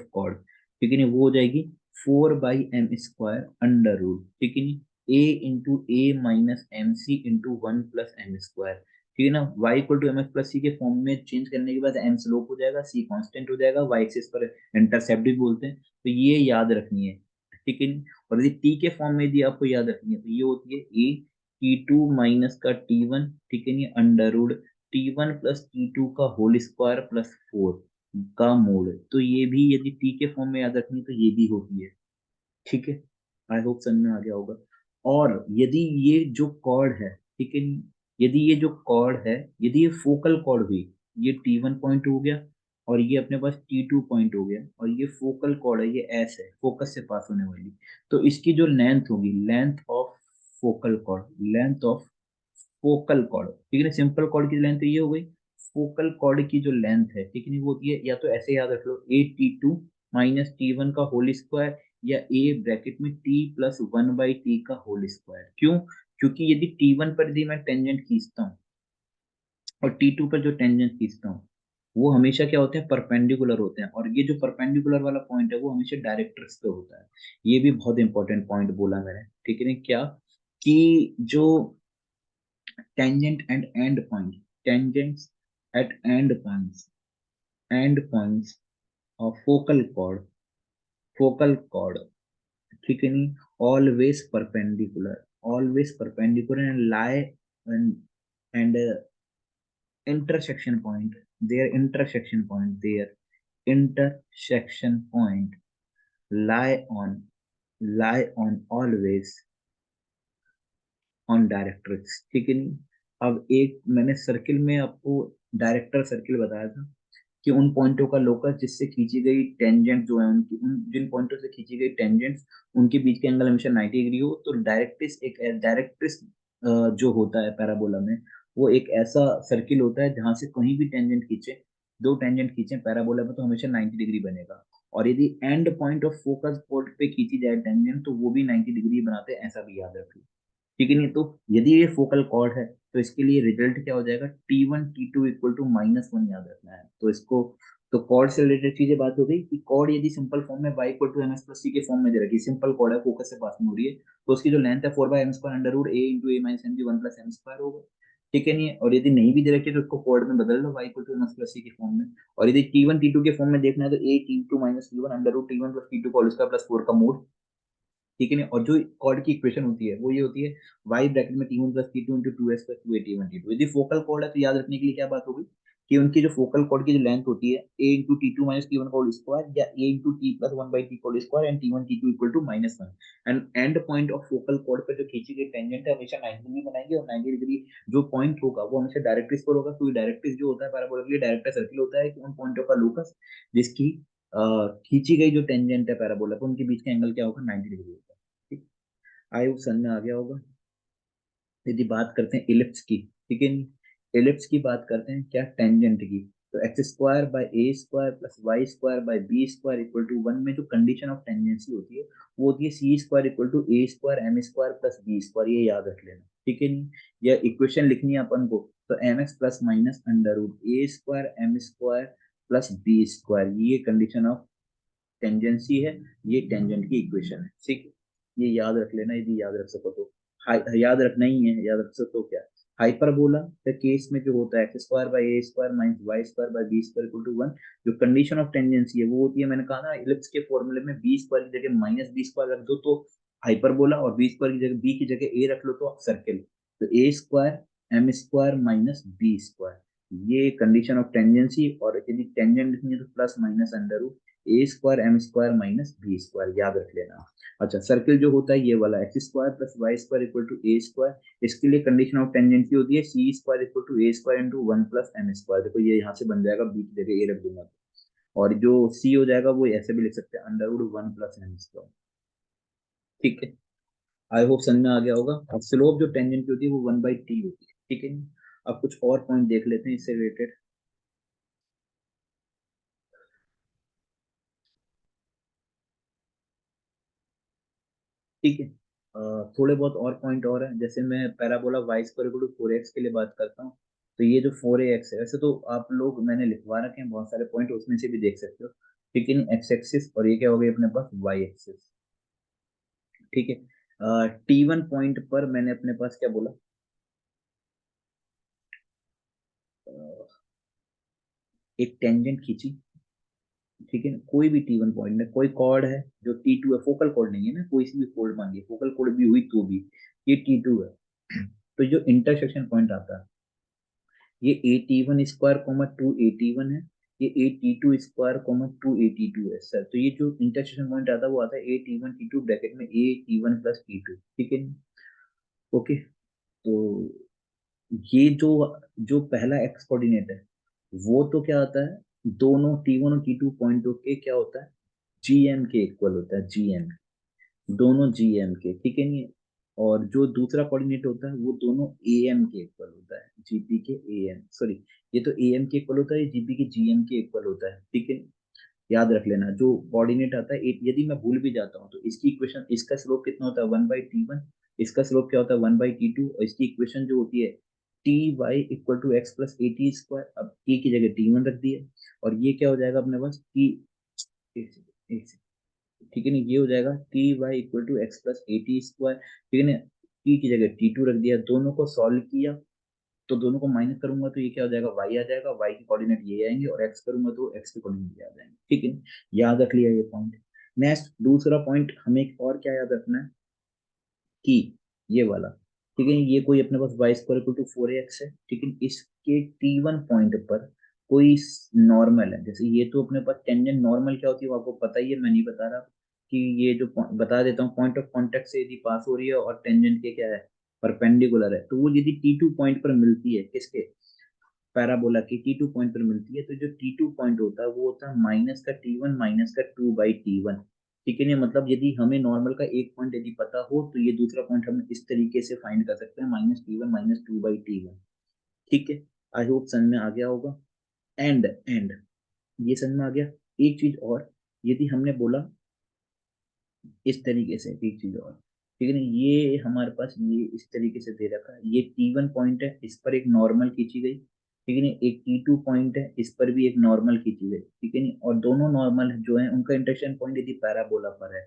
कॉर्ड, ठीक है नहीं, वो हो जाएगी four by m square under root, ठीक है नहीं, a into a minus m c into one plus m square, ठीक है ना। Y equal to m x plus c के फॉर्म में चेंज करने के बाद एम स्लोप हो जाएगा, सी कांस्टेंट हो जाएगा, वाई एक्सिस पर इंटरसेप्ट भी बोलते हैं, तो ये याद रखनी है, ठीक है नहीं। और यदि टी के फॉर्म में यदि आपको याद रखनी है तो ये होती है ए टी टू माइनस का टी वन, ठीक है नहीं, under root t one plus t two का होल स्क्वायर प्लस फोर का मोड, तो ये भी यदि टी के फॉर्म में याद रखनी है तो ये भी होती है, ठीक है। आई होप समझ में आ गया होगा। और यदि ये जो कॉर्ड है, ठीक है, यदि ये जो कॉर्ड है, यदि ये फोकल कॉर्ड हुई, ये टी वन पॉइंट हो गया और ये अपने पास टी टू पॉइंट हो गया, और ये फोकल कॉर्ड है, ये एस है, फोकस से पास होने वाली, तो इसकी जो लेंथ होगी, length of focal cord, length of focal cord, ठीक है ना, सिंपल कॉर्ड की लेंथ ये हो गई, फोकल कॉर्ड की जो लेंथ है, ठीक है नहीं, वो होती है, या तो ऐसे याद रख लो a t two minus t one का होल स्क्वायर, या ए ब्रैकेट में t plus one by t का होल स्क्वायर। क्यों? क्योंकि यदि टी वन पर यदि मैं टेंजेंट खींचता हूँ और टी टू पर जो टेंजेंट खींचता हूँ, वो हमेशा क्या होते हैं, परपेंडिकुलर होते हैं, और ये जो परपेंडिकुलर वाला पॉइंट है वो हमेशा डायरेक्ट्रिक्स पे होता है। ये भी बहुत इंपॉर्टेंट पॉइंट बोला मैंने, ठीक है ना, क्या कि जो tangent and end point, tangents at end points of focal chord, ठीक है नहीं, always perpendicular and lie and intersection point, their intersection point lie on always on directrix, ठीक है नहीं। अब एक मैंने सर्किल में आपको डायरेक्टर सर्किल बताया था कि उन पॉइंटों का लोकस जिससे खींची गई टेंजेंट जो है उनकी, उन जिन पॉइंटों से खींची गई टेंजेंट्स, उनके बीच के एंगल हमेशा 90 डिग्री हो, तो डायरेक्ट्रिक्स जो होता है पैराबोला में, वो एक ऐसा सर्किल होता है जहां से कहीं भी टेंजेंट खींचे, दो टेंजेंट खींचे पैराबोला में तो हमेशा 90 डिग्री बनेगा, और यदि and point of focus point पे खींची जाए टेंजेंट तो वो भी 90 डिग्री बनाते हैं, ऐसा भी याद रखिए, ठीक है नहीं। तो यदि ये फोकल कॉर्ड है तो इसके लिए रिजल्ट क्या हो जाएगा, t one t two equal to minus one याद रखना है, तो इसको, तो कॉर्ड से रिलेटेड चीजें बात हो गई कि कॉर्ड यदि सिंपल फॉर्म में y equal to m s plus c के फॉर्म में दे रखी है, सिंपल कॉर्ड है, फोकस से पास में हो रही है, तो उसकी जो लेंथ है four by m square under root a into a minus m g one plus m square होगा, ठीक है नहीं है, और यदि नहीं भी दे रखी है तो उसको कोड में बदल लो y equal to mx plus c के फॉर्म में। और यदि t1 t2 के फॉर्म में देखना है तो a t2 minus t1 under root t1 plus t2 whole square plus 4 का मोड। ठीक है ना, और जो कॉर्ड की इक्वेशन होती है वो ये होती है y ब्रैकेट में t1 plus t2 into 2s plus 2a t1 t2। यदि फोकल कॉर्ड है तो याद रखने के लिए क्या बात होगी कि उनकी जो फोकल कॉर्ड की जो लेंथ होती है a into t2 minus t1 का होल स्क्वायर या a into t plus 1 by t whole square and t1 t2 equal to minus 1। And end point of focal chord पर जो खींची गई टेंजेंट है हमेशा 90 डिग्री बनाएंगे, और 90 डिग्री जो पॉइंट होगा वो हमेशा डायरेक्ट्रिक्स पर होगा, क्योंकि डायरेक्ट्रिक्स जो होता है पैराबोला के लिए डायरेक्ट सर्किल होता है कि उन पॉइंटों का लोकस जिसकी खींची गई जो टेंजेंट है पैराबोला पर उनके बीच का एंगल क्या होगा, 90 डिग्री होगा। ठीक, आई होप समझ में आ गया होगा। यदि बात करते हैं इलिप्स की, ठीक है नहीं, इलिप्स की बात करते हैं क्या, टेंजेंट की। तो x square by a square plus y square by b square equal to 1 में जो कंडीशन ऑफ टेंजेंसी होती है वो होती है c square equal to a square m square plus b square, ये याद रख लेना। ठीक है नहीं, यह इक्वेशन लिखनी है अपन को, तो m x plus minus under root a square m square plus b square, ये कंडीशन ऑफ टेंजेंसी है, ये टेंजेंट की इक्वेशन है। ठीक है, ये याद रख लेना यदि याद रख सको तो। याद रखना ही है, याद रख सको क्या, हाइपरबोला के केस में जो होता है x square by a square minus y square by b square equal to 1, जो कंडीशन ऑफ टेंजेंसी है वो होती है, मैंने कहा ना इलिप्स के फॉर्मूले में बी स्क्वायर की जगह माइनस बी स्क्वायर रख दो तो हाइपरबोला, और बी स्क्वायर की जगह बी की जगह ए रख लो तो सर्किल। तो a square m square minus b square, ये कंडीशन ऑफ टेंजेंसी, और यदि टेंजेंट लिखनी है तो plus minus under root a square m square minus b square, याद रख लेना। अच्छा, सर्किल जो होता है ये वाला x square plus y square equal to a square, इसके लिए कंडीशन ऑफ टेंजेंसी होती है c square equal to a square into 1 plus m square. देखो ये यहाँ से बन जाएगा, बी की जगह ए रख दूंगा, और जो सी हो जाएगा वो ऐसे भी लिख सकते हैं under root 1 plus m square. ठीक है, आई होप समझ में आ गया होगा। अब स्लोप जो टेंजेंट की होती है वो 1 बाई टी होती है। ठीक है, अब कुछ और पॉइंट देख लेते हैं इससे रिलेटेड। ठीक है, थोड़े बहुत और पॉइंट और हैं, जैसे मैं parabola y square equal to 4x के लिए बात करता हूँ। तो ये जो 4ax है, वैसे तो आप लोग मैंने लिखवा रखे हैं बहुत सारे पॉइंट, उसमें से भी देख सकते हो। ठीक है, एक्स एक्सिस, और ये क्या हो गया अपने पास वाई एक्सिस। ठीक है, T1 पॉइंट पर मैंने अपने पास क्या बोला, अ, एक टेंजेंट खींची। ठीक है ना, कोई भी T1 पॉइंट में कोई कॉर्ड है जो T2 है, फोकल कॉर्ड नहीं है ना, कोई सी भी कॉर्ड मांगी फोकल कॉर्ड भी हुई तो भी ये T2 है। तो जो इंटरसेक्शन पॉइंट आता है ये a t one square comma two a t one है, ये a t two square comma two a t two है सर। तो ये जो इंटरसेक्शन पॉइंट आता है वो आता है a t one t two bracket में a t one plus t two. ठीक है, ओके। तो ये जो जो पहला एक्स कोऑर्डिनेट है वो तो क्या होता है, दोनों टी वन और टी टू पॉइंटों के क्या होता है, जीएम के इक्वल होता है, जीएम, दोनों जीएम के। ठीक है नहीं, और जो दूसरा कोऑर्डिनेट होता है वो दोनों एएम के इक्वल होता है, जीपी के एएम, सॉरी, ये तो एएम के इक्वल होता है, जीपी के जीएम के इक्वल होता है। ठीक है, याद रख लेना जो कोऑर्डिनेट आता है यदि मैं भूल भी जाता हूँ तो इसकी इक्वेशन, इसका स्लोप कितना होता है 1/T1, इसका स्लोप क्या होता है 1/T2, और इसकी इक्वेशन जो होती है T Y equal to x plus A T square, अब टी की जगह T1 रख दिया, और ये क्या हो जाएगा अपने पास टी, ठीक है ना, ये हो जाएगा T Y equal to x plus A T square. ठीक है ना, टी की जगह T2 रख दिया, दोनों को सॉल्व किया तो दोनों को माइनस करूंगा तो ये क्या हो जाएगा, y आ जाएगा, y के कोऑर्डिनेट ये आएंगे, और x करूंगा तो x के कोऑर्डिनेट ये आ जाएंगे। ठीक है, याद रख लिया ये पॉइंट। नेक्स्ट दूसरा पॉइंट हमें एक और क्या याद रखना है कि ये वाला, ठीक है, ये कोई अपने पास y square equal to 4ax है। ठीक है, इसके T1 पॉइंट पर कोई नॉर्मल है, जैसे ये तो अपने पास टेंजेंट नॉर्मल क्या होती है वो आपको पता ही है, मैं नहीं बता रहा कि ये जो बता देता हूँ, पॉइंट ऑफ कॉन्टेक्ट से यदि पास हो रही है और टेंजेंट के क्या है परपेंडिकुलर है, तो वो यदि T2 पॉइंट पर मिलती है, किसके, पैराबोला की T2 पॉइंट पर मिलती है, तो जो T2 पॉइंट होता है वो होता है माइनस का T1 माइनस का 2/T1। ठीक है ना, मतलब यदि हमें नॉर्मल का एक पॉइंट यदि पता हो तो ये दूसरा पॉइंट हम इस तरीके से फाइंड कर सकते हैं, -T1 माइनस 2/T1। ठीक है, आई होप समझ में आ गया होगा। एंड ये समझ में आ गया। एक चीज और, यदि हमने बोला इस तरीके से, एक चीज और, ठीक है ना, ये हमारे पास ये इस तरीके से दे रखा है, ये T1 पॉइंट है, इस पर एक नॉर्मल खींची गई। ठीक है ना, एक T2 पॉइंट है, इस पर भी एक नॉर्मल खींची गई। ठीक है ना, और दोनों नॉर्मल जो है उनका इंटरसेक्शन पॉइंट यदि पैराबोला पर है,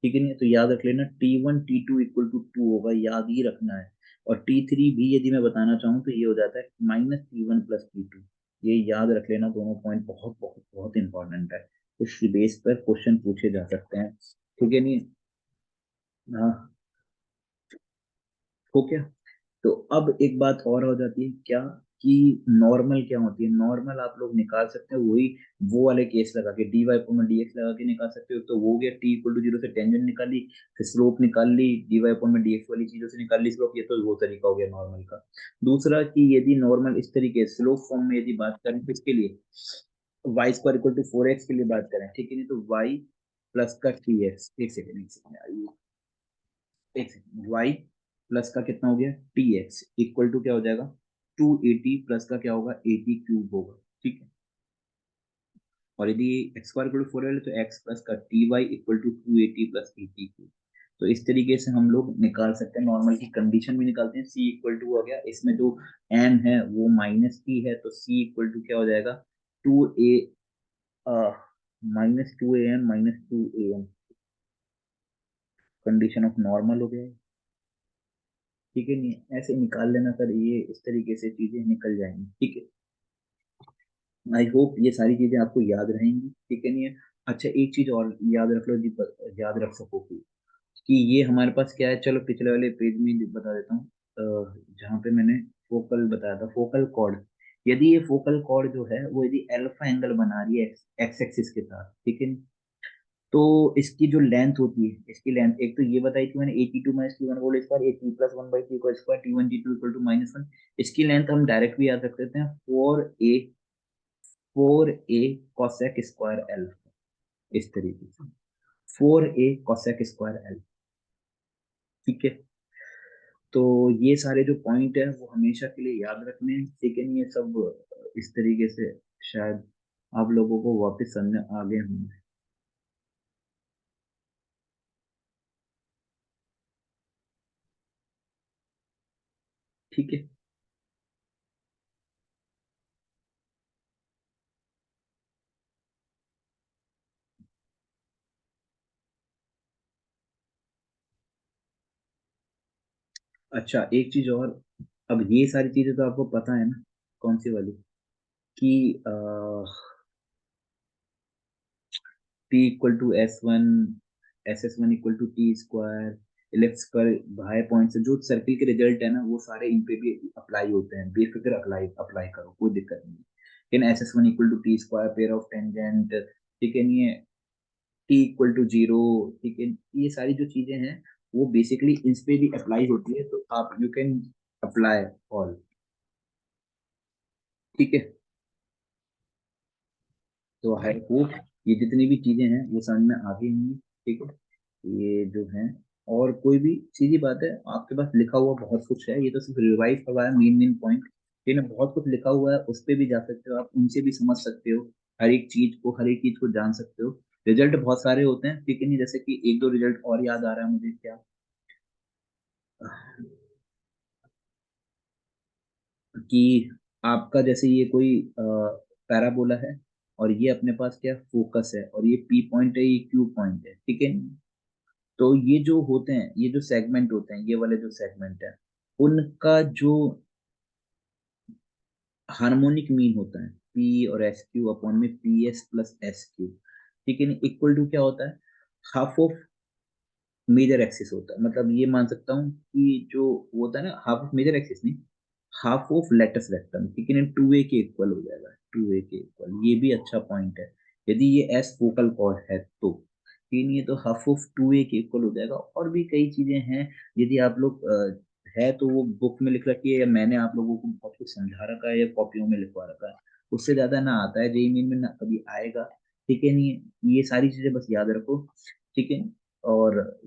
ठीक है ना, तो याद रख लेना T1 T2 इक्वल टू 2 होगा, याद ही रखना है। और T3 भी यदि मैं बताना चाहूँ तो ये हो जाता है -T1 + T2। ये याद रख लेना, दोनों पॉइंट बहुत बहुत बहुत इंपॉर्टेंट है। इस बेस पर क्वेश्चन पूछे जा सकते हैं, ठीक है नहीं? हाँ, हो क्या? तो अब एक बात और हो जाती है क्या, कि नॉर्मल क्या होती है? नॉर्मल आप लोग निकाल सकते हो वही, वो वाले केस लगा के डी वाई अपॉन में डी एक्स लगा के निकाल सकते हो। तो वो हो गया, T = 0 से टेंजेंट निकाली, फिर स्लोप निकाल ली, डी वाई अपॉन में डी एक्स वाली चीजों से निकाल ली स्लोप। ये तो वो तरीका हो गया नॉर्मल का। दूसरा कि यदि नॉर्मल इस तरीके स्लोप फॉर्म में यदि बात करें, तो इसके लिए y² = 4x के लिए बात करें, ठीक है नहीं? तो y प्लस का Tx, एक सेकेंड y प्लस का कितना हो गया Tx इक्वल टू क्या हो जाएगा, 280 प्लस का क्या होगा, 80³ होगा, ठीक है? और यदि x² = 4 है तो x प्लस का Ty इक्वल टू 280 + 80³। तो इस तरीके से हम लोग निकाल सकते हैं, नॉर्मल की कंडीशन भी निकालते हैं। c इक्वल टू हो गया, इसमें जो n है वो -t है, तो c इक्वल टू क्या हो जाएगा, 2a -2an, condition of normal हो गया, ठीक है नहीं? ऐसे निकाल लेना सर, ये इस तरीके से चीजें निकल जाएंगी, ठीक है? आई होप ये सारी चीजें आपको याद रहेंगी, ठीक है नहीं है? अच्छा, एक चीज और याद रख लो जी, याद रख सको कि ये हमारे पास क्या है। चलो पिछले वाले पेज में ही बता देता हूँ, जहाँ पे मैंने फोकल बताया था, फोकल कॉर्ड। यदि ये फोकल कॉर्ड जो है वो यदि अल्फा एंगल बना रही है एक्स एक्सिस के साथ, ठीक है, तो इसकी जो लेंथ होती है, इसकी लेंथ एक तो ये बताई थी मैंने, a2 - t1 whole square, a t+1/2 का स्क्वायर, t1 t2 = -1। इसकी लेंथ हम डायरेक्ट भी याद रख सकते हैं, 4a cosec स्क्वायर एल, इस तरीके से 4a cosec स्क्वायर एल, ठीक है? तो ये सारे जो पॉइंट है वो हमेशा के लिए याद रखने हैं, ठीक है? ये सब इस तरीके से शायद आप लोगों को वापस समझ आ गए होंगे, ठीक है? अच्छा, एक चीज और, अब ये सारी चीजें तो आपको पता है ना, कौन सी वाली, कि T = S1, SS1 = T², ellipse पर बाह्य पॉइंट से जो सर्किल के रिजल्ट है ना, वो सारे इन पे भी अप्लाई होते हैं, बेफिक्र अप्लाई अप्लाई करो, कोई दिक्कत नहीं है। लेकिन SS1 = T², pair of tangent, ठीक है नहीं है, T = 0, ठीक है, ये सारी जो चीजें हैं वो बेसिकली इस पे भी अप्लाई होती है, तो आप यू कैन अप्लाई ऑल, ठीक है? तो आई होप ये जितनी भी चीजें हैं वो समझ में आ गई होंगी, ठीक है? ये जो है, और कोई भी सीधी बात है, आपके पास लिखा हुआ बहुत कुछ है, ये तो सिर्फ रिवाइज करवाया मेन मेन पॉइंट, लेकिन बहुत कुछ लिखा हुआ है, उस पे भी जा सकते हो आप, उनसे भी समझ सकते हो, हर एक चीज को जान सकते हो। रिजल्ट बहुत सारे होते हैं, ठीक है नहीं? जैसे कि एक दो रिजल्ट और याद आ रहा है मुझे, क्या, कि आपका जैसे ये कोई पैराबोला है, और ये अपने पास क्या फोकस है, और ये पी पॉइंट है, ये क्यू पॉइंट है, ठीक है? तो ये जो होते हैं, ये जो सेगमेंट होते हैं, ये वाले जो सेगमेंट है, उनका जो हार्मोनिक मीन होता है, पी और एस क्यू अपॉन में PS + SQ, ठीक है? इक्वल टू क्या होता है, हाफ ऑफ मेजर एक्सिस होता है। मतलब ये मान सकता हूँ कि जो वो होता है ना, हाफ ऑफ मेजर एक्सिस नहीं, हाफ ऑफ लेटस रेक्टम, ठीक है ना? 2a के इक्वल हो जाएगा, 2a के इक्वल, ये भी अच्छा पॉइंट है। यदि ये एस फोकल कॉर्ड है तो, ठीक है, तो हाफ ऑफ 2a के इक्वल हो जाएगा। और भी कई चीजें हैं, यदि आप लोग है तो वो बुक में लिख रखी है, या मैंने आप लोगों को बहुत कुछ समझा रखा है, या कॉपियों में लिखवा रखा है, उससे ज्यादा ना आता है जेईई में ना कभी आएगा, ठीक है नहीं? ये सारी चीजें बस याद रखो, ठीक है? और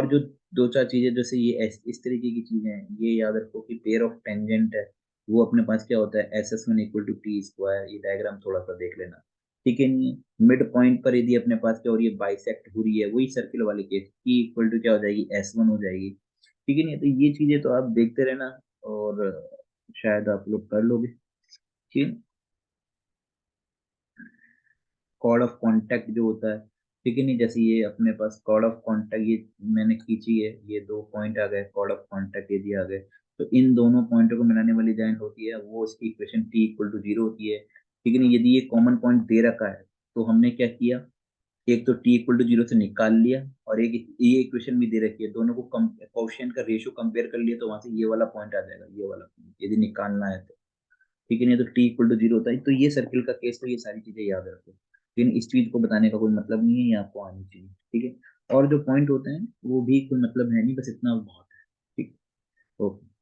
जो दो चार चीजें, जैसे ये इस तरीके की चीजें हैं, ये याद रखो कि पेयर ऑफ टेंजेंट है, वो अपने पास क्या होता है, SS1 = T², ये डायग्राम थोड़ा सा देख लेना, ठीक है नहीं? मिड पॉइंट पर यदि अपने पास क्या हो रही है, बाइसेक्ट हो रही है, वही सर्किल वाले केस, T = क्या हो जाएगी, S1 हो जाएगी, ठीक है नहीं? तो ये चीजें तो आप देखते रहना, और शायद आप लोग कर लोगे, ठीक है? कॉर्ड ऑफ कांटेक्ट जो होता है, ठीक है नहीं? जैसे ये अपने पास कॉर्ड ऑफ कांटेक्ट, ये मैंने खींची है, ये 2 पॉइंट आ गए, कॉर्ड ऑफ कांटेक्ट ये दिया आ गए, तो इन दोनों पॉइंटों को मिलाने वाली लाइन होती है, वो इसकी equation t equal to zero होती है। ठीक है ना, यदि ये कॉमन पॉइंट दे रखा है तो हमने क्या किया, एक तो t इक्वल टू जीरो से निकाल लिया, और एक ये इक्वेशन भी दे रखी है, दोनों को कोएफिशिएंट का रेशियो कंपेयर कर लिया, तो वहां से ये वाला पॉइंट आ जाएगा, ये वाला पॉइंट यदि निकालना है तो। ठीक है, नहीं तो t इक्वल टू जीरो होता है। तो ये सर्किल का केस, तो ये सारी चीजें याद रखो, लेकिन इस चीज को बताने का कोई मतलब नहीं है, ये आपको आनी चाहिए। ठीक है, और जो पॉइंट होते हैं वो भी कोई मतलब है नहीं, बस इतना बहुत है। ठीक। ओके।